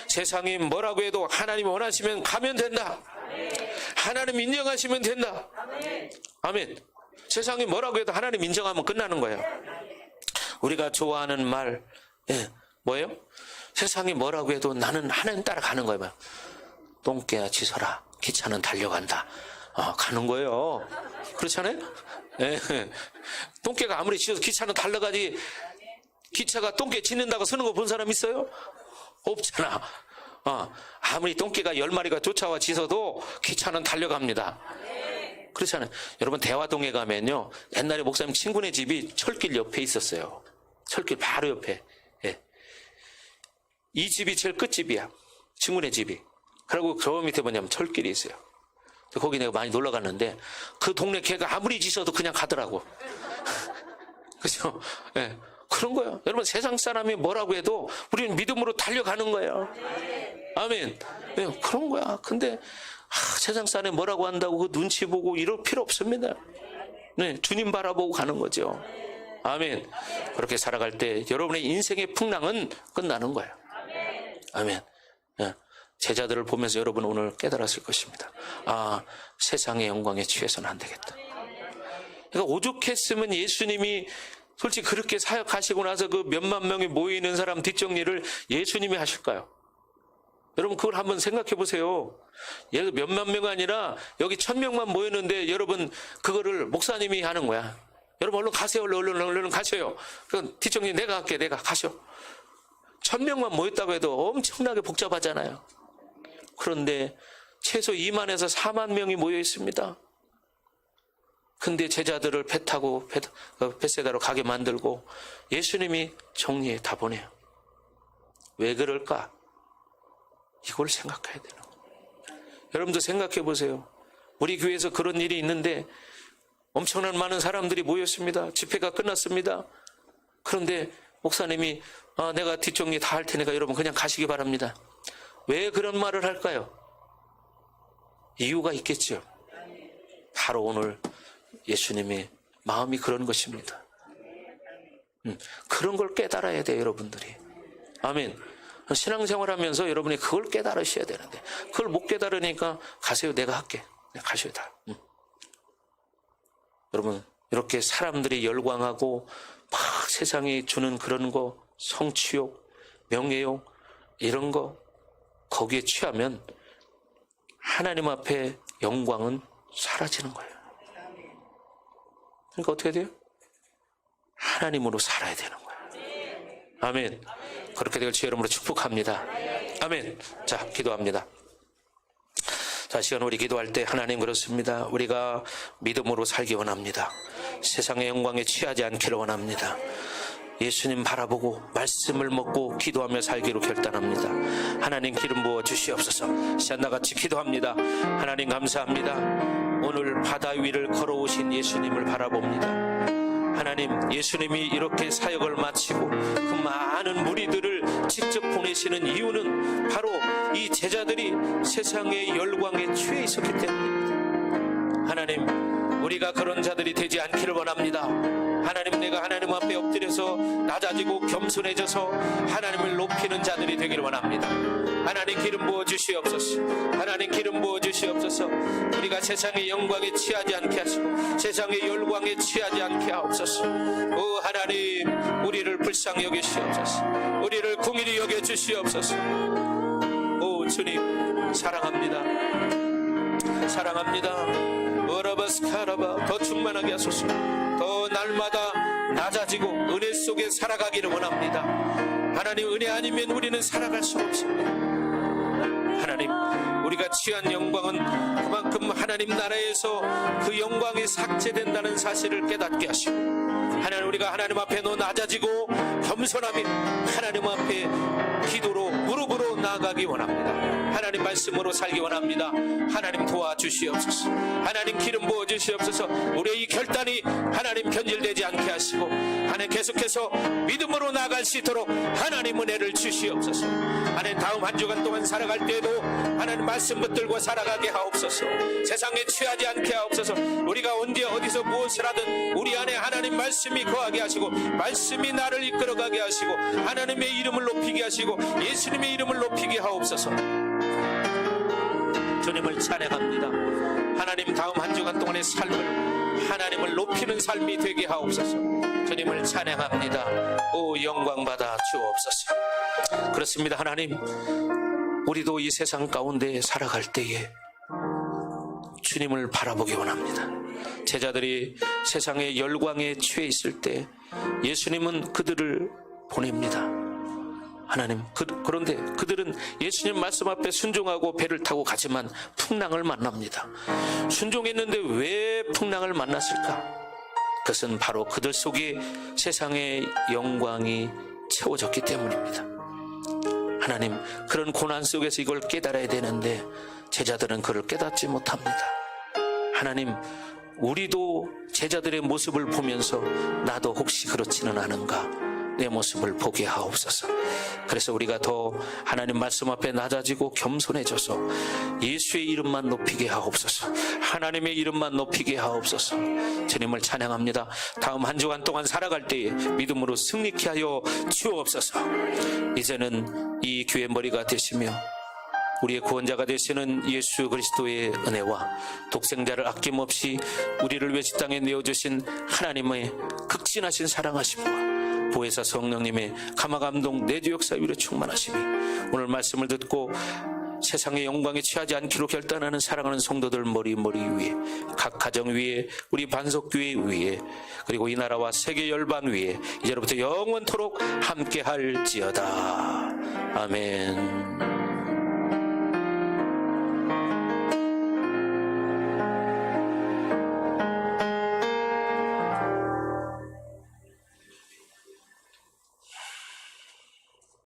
세상이 뭐라고 해도 하나님이 원하시면 가면 된다. 하나님 인정하시면 된다. 아멘. 세상이 뭐라고 해도 하나님 인정하면 끝나는 거예요. 우리가 좋아하는 말 뭐예요? 세상이 뭐라고 해도 나는 하나님 따라가는 거예요. 똥개야 짖어라 기차는 달려간다. 가는 거예요. 그렇잖아요? 똥개가 아무리 짖어도 기차는 달려가지. 기차가 똥개 짖는다고 서는 거 본 사람 있어요? 없잖아. 아무리 똥개가 10마리가 쫓아와 짖어도 기차는 달려갑니다. 그렇잖아요. 여러분 대화동에 가면요 옛날에 목사님 친구네 집이 철길 옆에 있었어요. 철길 바로 옆에. 이 집이 제일 끝집이야. 친구네 집이. 그리고 저 밑에 뭐냐면 철길이 있어요. 거기 내가 많이 놀러 갔는데 그 동네 개가 아무리 짖어도 그냥 가더라고. 그죠? 예. 그런 거예요. 여러분 세상 사람이 뭐라고 해도 우리는 믿음으로 달려가는 거예요. 아멘. 예, 그런 거야. 근데 세상 사람이 뭐라고 한다고 그 눈치 보고 이럴 필요 없습니다. 네, 주님 바라보고 가는 거죠. 아멘. 그렇게 살아갈 때 여러분의 인생의 풍랑은 끝나는 거예요. 아멘. 예. 제자들을 보면서 여러분 오늘 깨달았을 것입니다. 세상의 영광에 취해서는 안 되겠다. 그러니까 오죽했으면 예수님이 솔직히 그렇게 사역하시고 나서 그 몇만 명이 모이는 사람 뒷정리를 예수님이 하실까요? 여러분 그걸 한번 생각해 보세요. 예를 들어 몇만 명이 아니라 여기 1000명만 모였는데 여러분 그거를 목사님이 하는 거야. 여러분 얼른 가세요. 얼른 가세요. 그럼 뒷정리 내가 할게. 내가 가셔. 1000명만 모였다고 해도 엄청나게 복잡하잖아요. 그런데 최소 2만에서 4만 명이 모여 있습니다. 근데 제자들을 배 타고 벳세다로 가게 만들고 예수님이 정리해 다 보내요. 왜 그럴까? 이걸 생각해야 되는 거예요. 여러분도 생각해 보세요. 우리 교회에서 그런 일이 있는데 엄청난 많은 사람들이 모였습니다. 집회가 끝났습니다. 그런데 목사님이 내가 뒷정리 다 할 테니까 여러분 그냥 가시기 바랍니다. 왜 그런 말을 할까요? 이유가 있겠죠. 바로 오늘 예수님의 마음이 그런 것입니다. 그런 걸 깨달아야 돼요, 여러분들이. 아멘. 신앙생활 하면서 여러분이 그걸 깨달으셔야 되는데, 그걸 못 깨달으니까 가세요, 내가 할게. 가셔야 돼. 여러분, 이렇게 사람들이 열광하고 막 세상이 주는 그런 거, 성취욕, 명예욕, 이런 거, 거기에 취하면 하나님 앞에 영광은 사라지는 거예요. 그러니까 어떻게 돼요? 하나님으로 살아야 되는 거예요. 아멘. 그렇게 될 주 여러분으로 축복합니다. 아멘. 자, 기도합니다. 자, 시간 우리 기도할 때 하나님 그렇습니다. 우리가 믿음으로 살기 원합니다. 세상의 영광에 취하지 않기를 원합니다. 예수님 바라보고 말씀을 먹고 기도하며 살기로 결단합니다. 하나님 기름 부어 주시옵소서. 시간나같이 기도합니다. 하나님 감사합니다. 오늘 바다 위를 걸어오신 예수님을 바라봅니다. 하나님, 예수님이 이렇게 사역을 마치고 그 많은 무리들을 직접 보내시는 이유는 바로 이 제자들이 세상의 열광에 취해 있었기 때문입니다. 하나님, 우리가 그런 자들이 되지 않기를 원합니다. 하나님, 내가 하나님 앞에 엎드려서 낮아지고 겸손해져서 하나님을 높이는 자들이 되기를 원합니다. 하나님 기름 부어 주시옵소서. 하나님 기름 부어 주시옵소서. 우리가 세상의 영광에 취하지 않게 하시고 세상의 열광에 취하지 않게 하옵소서. 오 하나님, 우리를 불쌍히 여기시옵소서. 우리를 긍휼히 여겨 주시옵소서. 오 주님, 사랑합니다. 사랑합니다. 어라바스카라바, 더 충만하게 하소서. 더 날마다 낮아지고 은혜 속에 살아가기를 원합니다. 하나님, 은혜 아니면 우리는 살아갈 수 없습니다. 하나님, 우리가 취한 영광은 그만큼 하나님 나라에서 그 영광이 삭제된다는 사실을 깨닫게 하시고, 하나님, 우리가 하나님 앞에 낮아지고 겸손하며 하나님 앞에 기도로 무릎으로 나아가기 원합니다. 하나님 말씀으로 살기 원합니다. 하나님 도와주시옵소서. 하나님 기름 부어주시옵소서. 우리의 이 결단이 하나님 변질되지 않게 하시고 하나님 계속해서 믿음으로 나아갈 수 있도록 하나님 은혜를 주시옵소서. 하나님 다음 한 주간 동안 살아갈 때에도 하나님 말씀 붙들고 살아가게 하옵소서. 세상에 취하지 않게 하옵소서. 우리가 언제 어디서 무엇을 하든 우리 안에 하나님 말씀이 거하게 하시고 말씀이 나를 이끌어가게 하시고 하나님의 이름을 높이게 하시고 예수님의 이름을 높이게 하옵소서. 주님을 찬양합니다. 하나님 다음 한 주간 동안의 삶을 하나님을 높이는 삶이 되게 하옵소서. 주님을 찬양합니다. 오 영광 받아 주옵소서. 그렇습니다. 하나님, 우리도 이 세상 가운데 살아갈 때에 주님을 바라보기 원합니다. 제자들이 세상의 열광에 취해 있을 때 예수님은 그들을 보냅니다. 하나님, 그런데 그들은 예수님 말씀 앞에 순종하고 배를 타고 가지만 풍랑을 만납니다. 순종했는데 왜 풍랑을 만났을까? 그것은 바로 그들 속에 세상의 영광이 채워졌기 때문입니다. 하나님, 그런 고난 속에서 이걸 깨달아야 되는데 제자들은 그를 깨닫지 못합니다. 하나님, 우리도 제자들의 모습을 보면서 나도 혹시 그렇지는 않은가, 내 모습을 보게 하옵소서. 그래서 우리가 더 하나님 말씀 앞에 낮아지고 겸손해져서 예수의 이름만 높이게 하옵소서. 하나님의 이름만 높이게 하옵소서. 주님을 찬양합니다. 다음 한 주간 동안 살아갈 때에 믿음으로 승리케 하여 주옵소서. 이제는 이 교회 머리가 되시며 우리의 구원자가 되시는 예수 그리스도의 은혜와 독생자를 아낌없이 우리를 위해 이 땅에 내어주신 하나님의 극진하신 사랑하심과 보혜사 성령님의 감화감동 내주 역사 위로 충만하시니 오늘 말씀을 듣고 세상의 영광에 취하지 않기로 결단하는 사랑하는 성도들 머리 위에, 각 가정 위에, 우리 반석교회 위에, 그리고 이 나라와 세계 열방 위에 이제로부터 영원토록 함께 할지어다. 아멘.